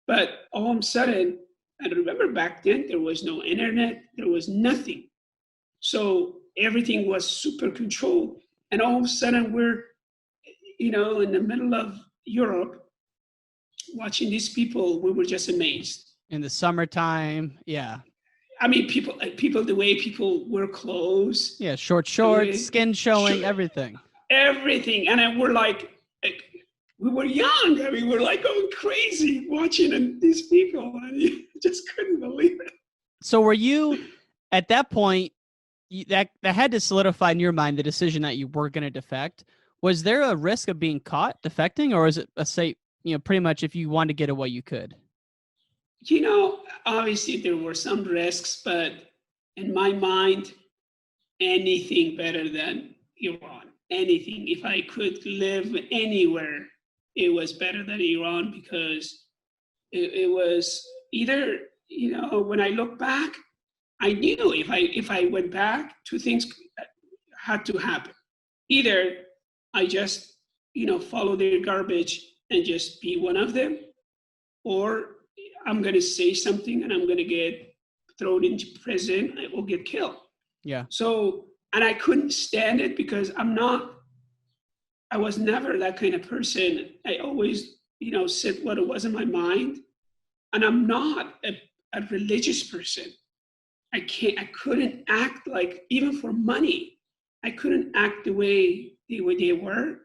But all of a sudden, I remember back then, there was no internet, there was nothing. So everything was super controlled. And all of a sudden we're, in the middle of Europe, watching these people. We were just amazed. In the summertime, yeah. People, the way people wear clothes. Yeah, shorts, skin showing, everything. Everything. And we're like, we were young. We're like going crazy watching these people. And you just couldn't believe it. So were you, at that point, that had to solidify in your mind the decision that you were going to defect? Was there a risk of being caught defecting, or is it pretty much if you wanted to get away, you could? Obviously there were some risks, but in my mind, anything better than Iran. Anything. If I could live anywhere, it was better than Iran, because it was either, when I look back, I knew if I went back, two things had to happen. Either I just, follow their garbage and just be one of them, or I'm going to say something and I'm going to get thrown into prison or get killed. Yeah. So, and I couldn't stand it, because I was never that kind of person. I always, said what it was in my mind. And I'm not a religious person. I couldn't act like, even for money, I couldn't act the way they were.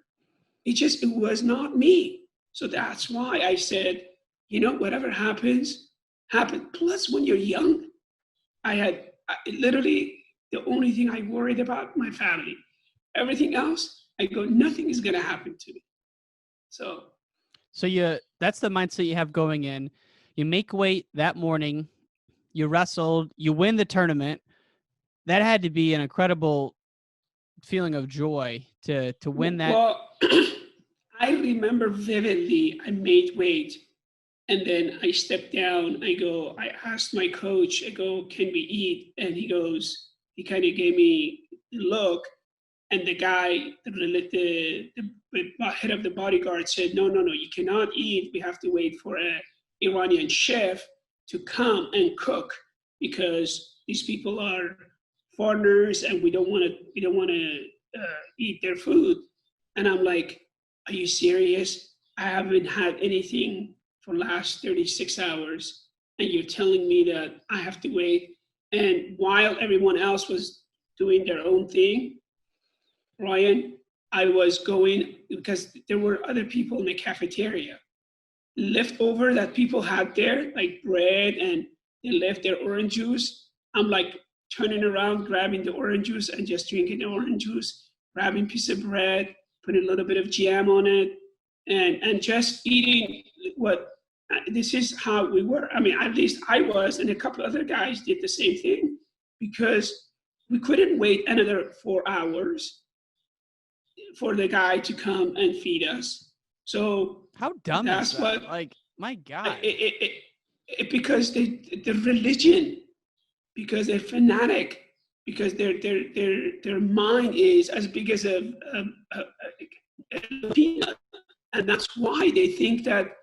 It was not me. So that's why I said, whatever happens, happen. Plus, when you're young, literally the only thing I worried about, my family. Everything else, I go, nothing is going to happen to me. So that's the mindset you have going in. You make weight that morning, you wrestled, you win the tournament. That had to be an incredible feeling of joy to win that. Well, I remember vividly, I made weight And then I stepped down. I asked my coach, I go, can we eat? And he kind of gave me the look. And the guy, the head of the bodyguard said, no, you cannot eat. We have to wait for an Iranian chef to come and cook because these people are foreigners and we don't want to eat their food. And I'm like, are you serious? I haven't had anything for the last 36 hours. And you're telling me that I have to wait. And while everyone else was doing their own thing, Ryan, I was going because there were other people in the cafeteria. Leftover that people had there, like bread, and they left their orange juice. I'm like turning around, grabbing the orange juice and just drinking the orange juice, grabbing a piece of bread, putting a little bit of jam on it, and just eating what, this is how we were. I mean, at least I was, and a couple other guys did the same thing because we couldn't wait another 4 hours for the guy to come and feed us. So how dumb that's is that? What, like, my God. Because the religion, because they're fanatic, because their mind is as big as a peanut, and that's why they think that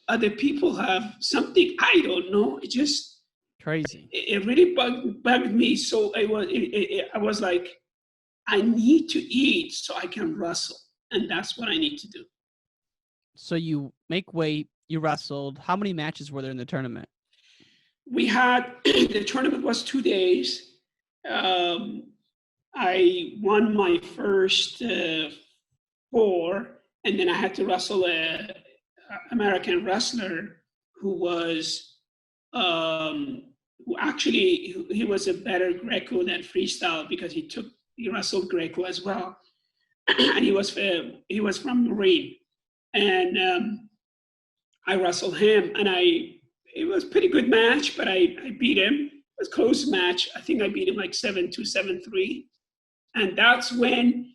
other people have something. I don't know. It just crazy. It really bugged me. So I was like, I need to eat so I can wrestle, and that's what I need to do. So you make weight, you wrestled. How many matches were there in the tournament? We had, the tournament was 2 days. I won my first 4, and then I had to wrestle a American wrestler who was, he was a better Greco than freestyle because he wrestled Greco as well. And he was from Marine. And I wrestled him, and it was a pretty good match, but I beat him. It was a close match. I think I beat him like 7-2, 7-3. And that's when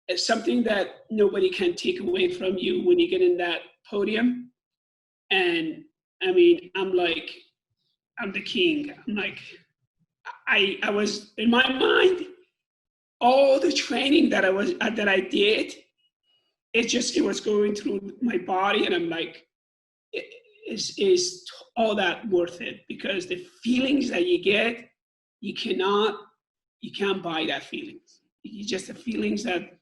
it's something that nobody can take away from you when you get in that podium. And I mean, I'm the king. I'm like, I was, in my mind, all the training that I did, it was going through my body, and I'm like, is all that worth it? Because the feelings that you get, you can't buy that feelings. You just the feelings that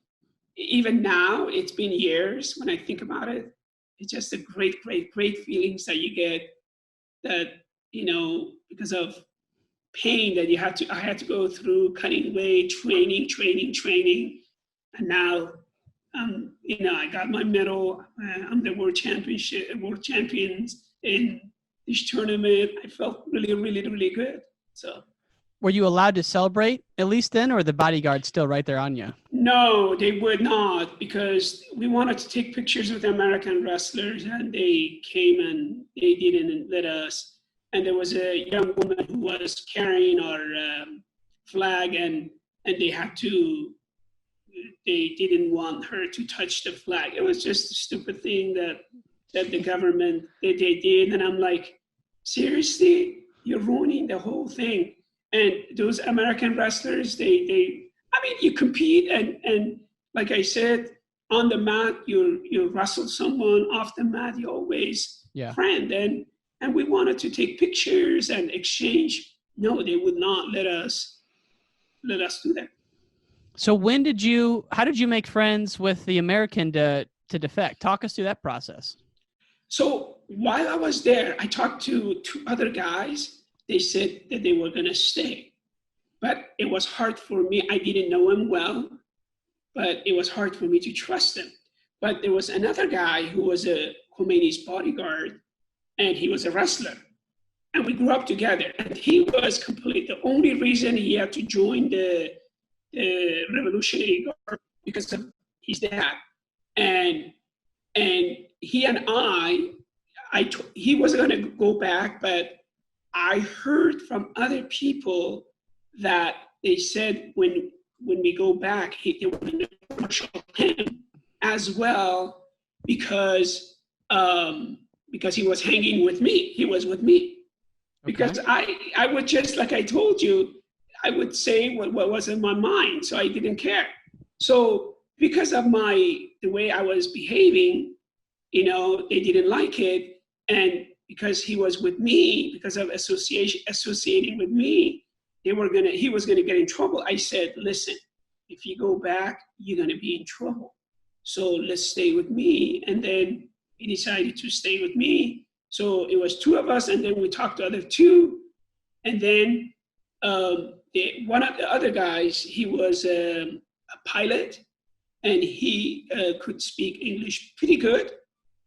even now, it's been years when I think about it, it's just a great feelings that you get that, because of pain that I had to go through, cutting weight, training. And now, I got my medal. I'm the world champions in this tournament. I felt really, really, really good. So, were you allowed to celebrate at least then, or the bodyguard still right there on you? No, they would not, because we wanted to take pictures with the American wrestlers, and they came and they didn't let us. And there was a young woman who was carrying our flag, and they didn't want her to touch the flag. It was just a stupid thing that the government, they did. And I'm like, seriously, you're ruining the whole thing. And those American wrestlers, you compete, and like I said, on the mat, you wrestle someone. Off the mat, you always friend. And we wanted to take pictures and exchange. No, they would not let us do that. So how did you make friends with the American to defect? Talk us through that process. So while I was there, I talked to 2 other guys. They said that they were going to stay, but it was hard for me. I didn't know him well, but it was hard for me to trust him. But there was another guy who was a Khomeini's bodyguard, and he was a wrestler. And we grew up together, and he was the only reason he had to join the Revolutionary Guard because of his dad. And he and he wasn't going to go back, but I heard from other people that they said when we go back, they were going to marshal him as well, because because he was hanging with me. He was with me. Because I would just, like I told you, I would say what was in my mind. So I didn't care. So because of the way I was behaving, you know, they didn't like it. And because he was with me, because of associating with me, he was gonna get in trouble. I said, listen, if you go back, you're gonna be in trouble. So let's stay with me. And then he decided to stay with me. So it was two of us, and then we talked to other two. And then one of the other guys, he was a pilot, and he could speak English pretty good.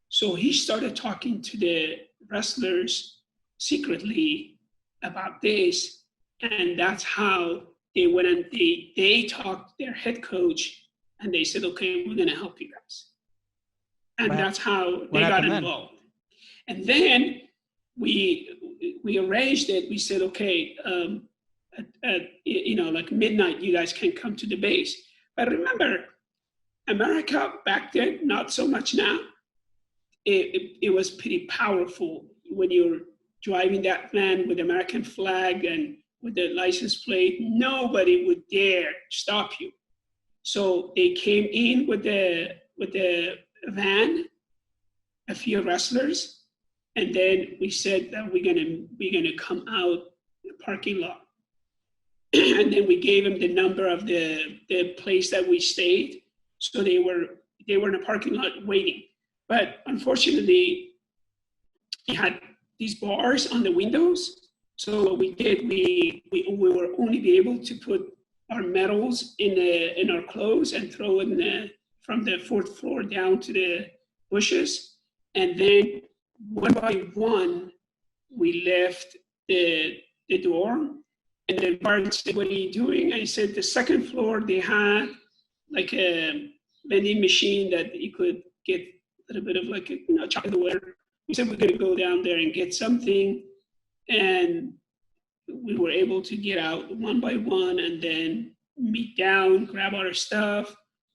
So he started talking to the wrestlers secretly about this. And that's how they went and they talked to their head coach, and they said, okay, we're gonna help you guys. And that's how they got involved. And then we arranged it. We said, okay, at like midnight, you guys can come to the base. But remember, America back then, not so much now. It was pretty powerful when you're driving that van with American flag and with the license plate. Nobody would dare stop you. So they came in with the van, a few wrestlers. And then we said that we're gonna come out the parking lot. And then we gave them the number of the place that we stayed. So they were in a parking lot waiting. But unfortunately, we had these bars on the windows. So what we did, we were only be able to put our medals in our clothes and throw it from the fourth floor down to the bushes. And then one by one, we left the dorm, and the guard said, what are you doing? I said, the second floor, they had like a vending machine that you could get a little bit of like, chocolate or whatever. We said, we're gonna go down there and get something. And we were able to get out one by one and then meet down, grab our stuff.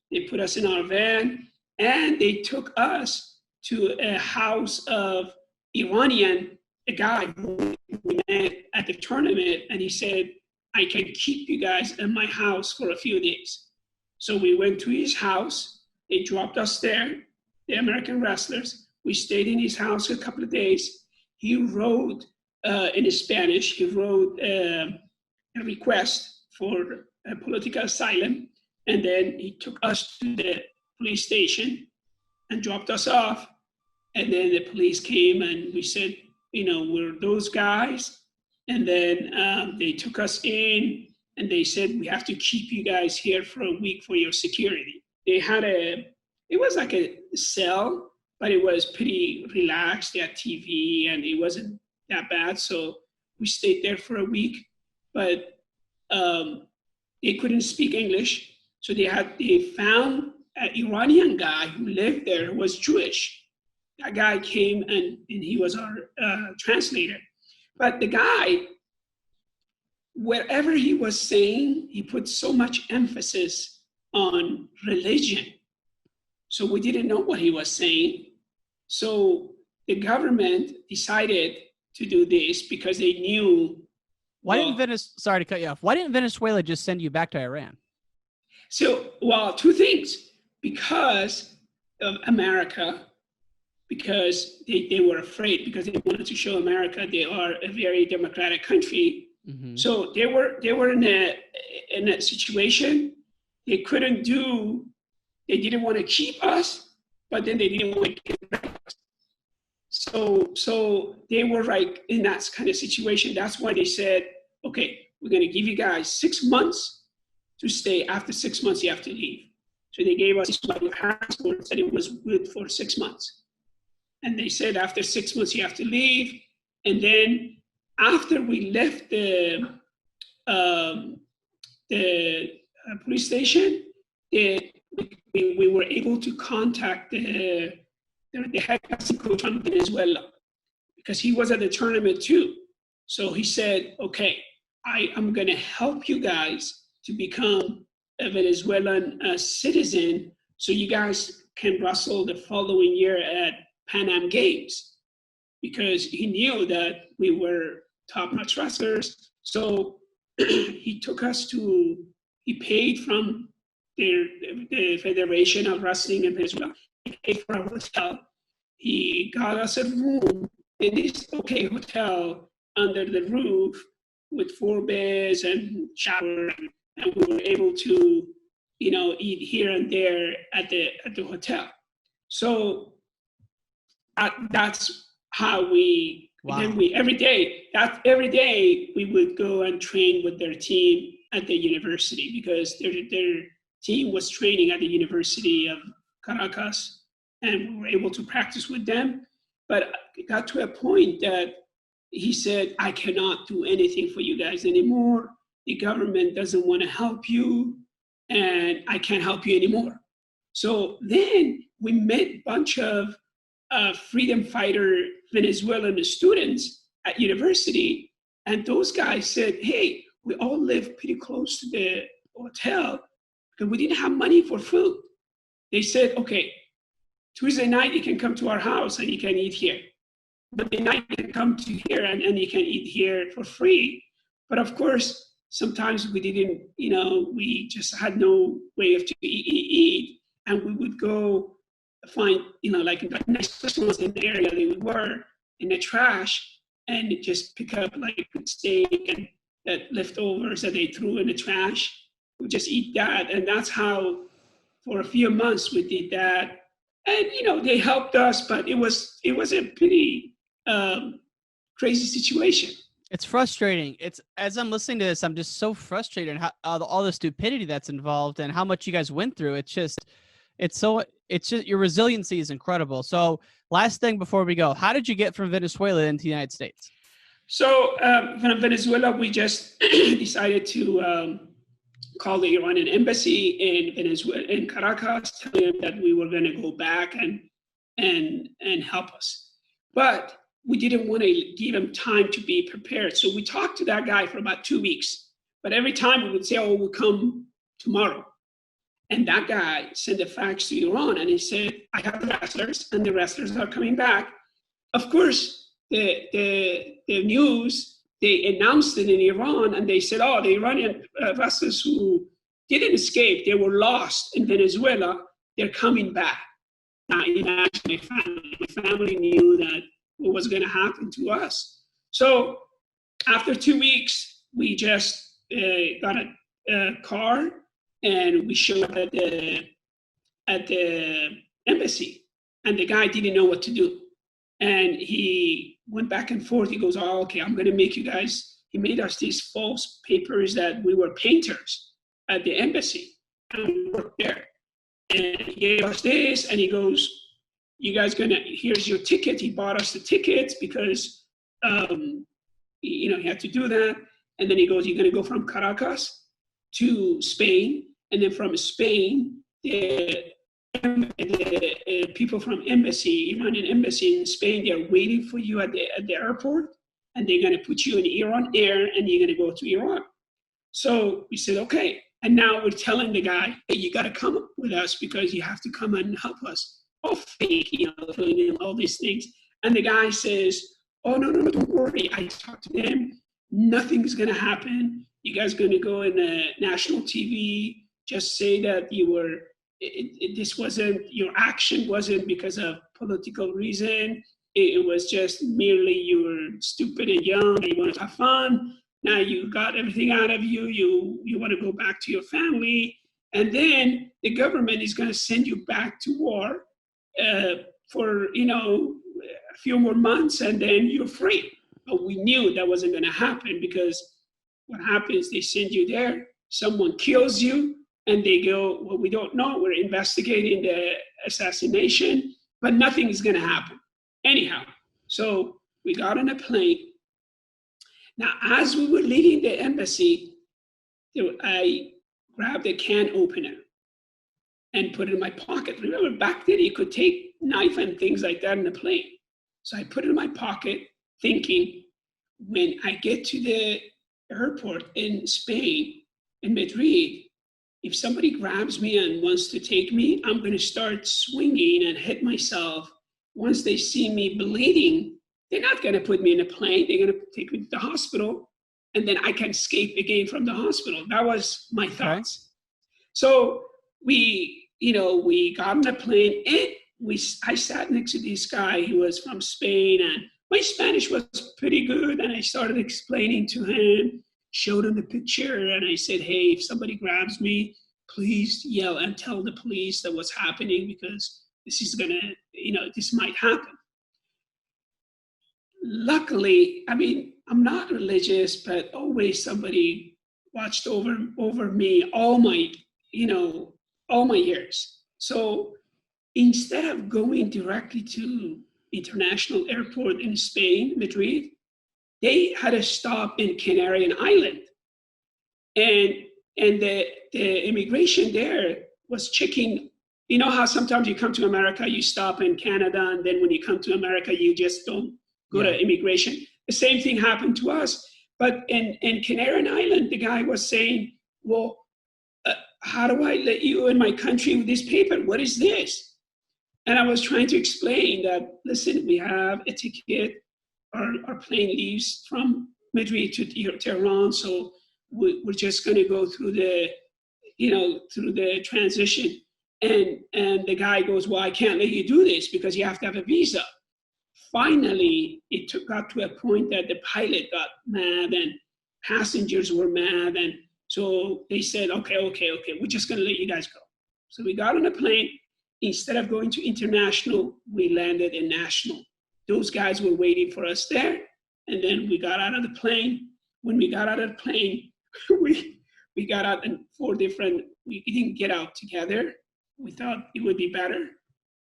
They put us in our van, and they took us to a house of a guy who we met at the tournament, and he said, I can keep you guys in my house for a few days. So we went to his house. They dropped us there, the American wrestlers. We stayed in his house a couple of days. He wrote in Spanish, he wrote a request for a political asylum, and then he took us to the police station and dropped us off. And then the police came, and we said, we're those guys. And then they took us in, and they said, we have to keep you guys here for a week for your security. They had it was like a cell, but it was pretty relaxed. They had TV, and it wasn't that bad. So we stayed there for a week, but they couldn't speak English. So they found an Iranian guy who lived there, who was Jewish. That guy came and he was our translator. But the guy, wherever he was saying, he put so much emphasis on religion. So we didn't know what he was saying. So the government decided to do this because they knew. Sorry to cut you off. Why didn't Venezuela just send you back to Iran? So, two things. Because of America, because they were afraid, because they wanted to show America they are a very democratic country. Mm-hmm. So they were in a situation they couldn't do. They didn't want to keep us, but then they didn't want to get back us. So they were like in that kind of situation. That's why they said, okay, we're going to give you guys 6 months to stay. After 6 months, you have to leave. So they gave us passports, and it was good for 6 months. And they said, after 6 months, you have to leave. And then after we left the police station, we were able to contact the head coach from Venezuela, because he was at the tournament too. So he said, okay, I am going to help you guys to become a Venezuelan citizen, so you guys can wrestle the following year at Pan Am Games. because he knew that we were top-notch wrestlers. So he paid from the Federation of Wrestling in Venezuela. He paid for a hotel. He got us a room in this hotel under the roof with 4 beds and shower, and we were able to, eat here and there at the hotel. So that's how we. Wow. Then every day we would go and train with their team at the university, because their team was training at the University of Caracas, and we were able to practice with them. But it got to a point that he said, I cannot do anything for you guys anymore. The government doesn't want to help you, and I can't help you anymore. So then we met a bunch of freedom fighter Venezuelan students at university, and those guys said, hey, we all live pretty close to the hotel because we didn't have money for food. They said, okay, Tuesday night you can come to our house and you can eat here. But the night you can come to here and you can eat here for free. But of course, sometimes we didn't, we just had no way of to eat. And we would go find, like the next restaurants in the area they were in the trash, and just pick up like steak and that leftovers that they threw in the trash. We just eat that. And that's how, for a few months, we did that. And, they helped us, but it was a pretty crazy situation. It's frustrating. As I'm listening to this, I'm just so frustrated how all the stupidity that's involved and how much you guys went through. It's just your resiliency is incredible. So last thing before we go, how did you get from Venezuela into the United States? So from Venezuela, we just decided to call the Iranian embassy in Venezuela, in Caracas, telling them that we were going to go back and help us. But we didn't want to give them time to be prepared. So we talked to that guy for about 2 weeks. But every time we would say, oh, we'll come tomorrow. And that guy sent a fax to Iran, and he said, I have the wrestlers, and the wrestlers are coming back. Of course, the news, they announced it in Iran, and they said, oh, the Iranian wrestlers who didn't escape, they were lost in Venezuela, they're coming back. Now, imagine my family knew that what was going to happen to us. So after 2 weeks, we just got a car, and we showed up at the embassy, and the guy didn't know what to do. And he went back and forth. He goes, oh, okay, I'm going to make you guys. He made us these false papers that we were painters at the embassy, and we worked there. And he gave us this, and he goes, you guys here's your ticket. He bought us the tickets because, he had to do that. And then he goes, you're going to go from Caracas to Spain, and then from Spain, the people from Iranian embassy in Spain, they're waiting for you at the airport, and they're going to put you in Iran Air, and you're going to go to Iran. So we said, okay. And now we're telling the guy, hey, you got to come with us because you have to come and help us. Oh, fake, all these things. And the guy says, oh, no, don't worry. I talked to them. Nothing's going to happen. You guys going to go in the national TV, just say that you were, this wasn't, your action wasn't because of political reason. It was just merely you were stupid and young and you wanted to have fun. Now you got everything out of you. You want to go back to your family. And then the government is going to send you back to war for, a few more months, and then you're free. But we knew that wasn't going to happen, because what happens, they send you there, someone kills you, and they go, well, we don't know, we're investigating the assassination, but nothing is going to happen. Anyhow, so we got on a plane. Now, as we were leaving the embassy, I grabbed a can opener and put it in my pocket. Remember, back then you could take knife and things like that in the plane. So I put it in my pocket, thinking, when I get to the airport in Spain, in Madrid, if somebody grabs me and wants to take me, I'm going to start swinging and hit myself. Once they see me bleeding, they're not going to put me in a plane. They're going to take me to the hospital, and then I can escape again from the hospital. That was my thoughts. So we got on a plane, and I sat next to this guy who was from Spain, and my Spanish was pretty good. And I started explaining to him, showed him the picture, and I said, hey, if somebody grabs me, please yell and tell the police that what's happening, because this is gonna, this might happen. Luckily, I mean, I'm not religious, but always somebody watched over me all my years. So instead of going directly to international airport in Spain, Madrid, they had a stop in Canarian Island. And the immigration there was checking, you know how sometimes you come to America, you stop in Canada, and then when you come to America, you just don't go to immigration. The same thing happened to us. But in Canarian Island, the guy was saying, well, how do I let you in my country with this paper? What is this? And I was trying to explain that, listen, we have a ticket. Our plane leaves from Madrid to Tehran, so we're just going to go through the transition. And the guy goes, well, I can't let you do this because you have to have a visa. Finally, it got to a point that the pilot got mad and passengers were mad. And so they said, okay, we're just going to let you guys go. So we got on a plane. Instead of going to international, we landed in national. Those guys were waiting for us there. And then we got out of the plane. When we got out of the plane, we got out in we didn't get out together. We thought it would be better.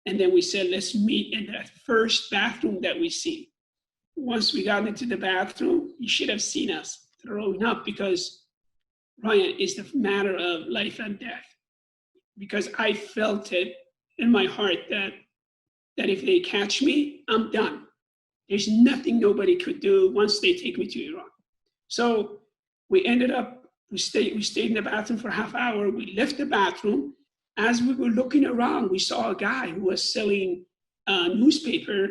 And then we said, let's meet in that first bathroom that we see. Once we got into the bathroom, you should have seen us throwing up, because Ryan, it's the matter of life and death. Because I felt it in my heart that if they catch me, I'm done. There's nothing nobody could do once they take me to Iran. So we stayed in the bathroom for a half hour. We left the bathroom. As we were looking around, we saw a guy who was selling newspaper,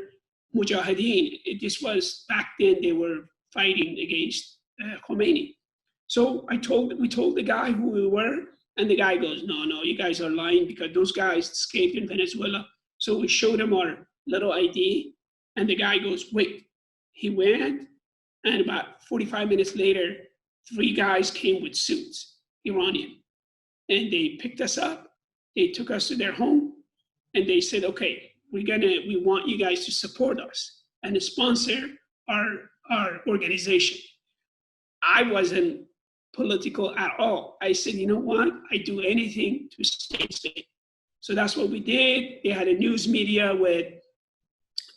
Mujahideen. This was back then, they were fighting against Khomeini. So we told the guy who we were, and the guy goes, no, you guys are lying, because those guys escaped in Venezuela. So we showed him our little ID, and the guy goes, wait. He went, and about 45 minutes later, 3 guys came with suits, Iranian, and they picked us up. They took us to their home, and they said, okay, we want you guys to support us and sponsor our organization. I wasn't political at all. I said, you know what? I do anything to stay safe. So that's what we did. They had a news media with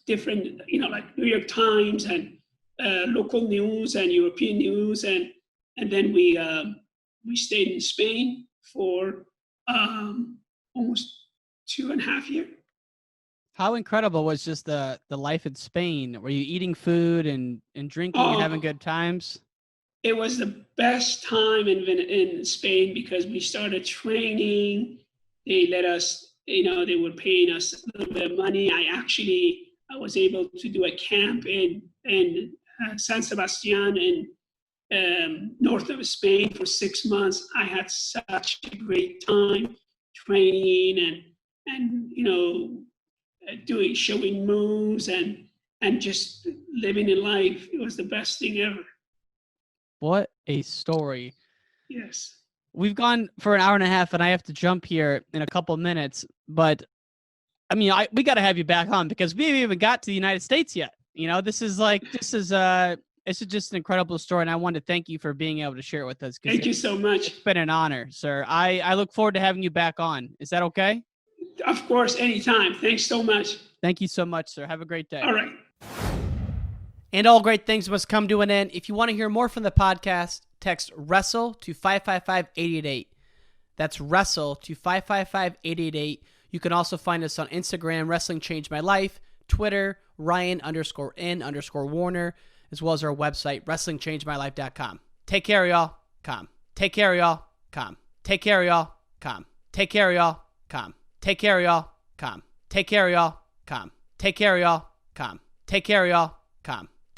different, like New York Times and local news and European news. And then we stayed in Spain for almost 2.5 years. How incredible was just the life in Spain? Were you eating food and drinking and having good times? It was the best time in Spain, because we started training. They let us, they were paying us a little bit of money. I was able to do a camp in San Sebastian in north of Spain for 6 months. I had such a great time training and showing moves and just living in life. It was the best thing ever. What a story. Yes. We've gone for an hour and a half, and I have to jump here in a couple of minutes. But, I mean, we got to have you back on, because we haven't even got to the United States yet. This is just an incredible story, and I wanted to thank you for being able to share it with us. Thank you so much. It's been an honor, sir. I look forward to having you back on. Is that okay? Of course, anytime. Thanks so much. Thank you so much, sir. Have a great day. All right. And all great things must come to an end. If you want to hear more from the podcast, text WRESTLE to 555-888. That's WRESTLE to 555-888. You can also find us on Instagram, Wrestling Changed My Life, Twitter, Ryan_N_Warner, as well as our website, WrestlingChangedMyLife.com. Take care, y'all. Calm. Take care, y'all. Calm. Take care, y'all. Calm. Take care, y'all. Calm. Take care, y'all. Calm. Take care, y'all. Calm. Take care, y'all. Calm. Take care, y'all. wrestling.com.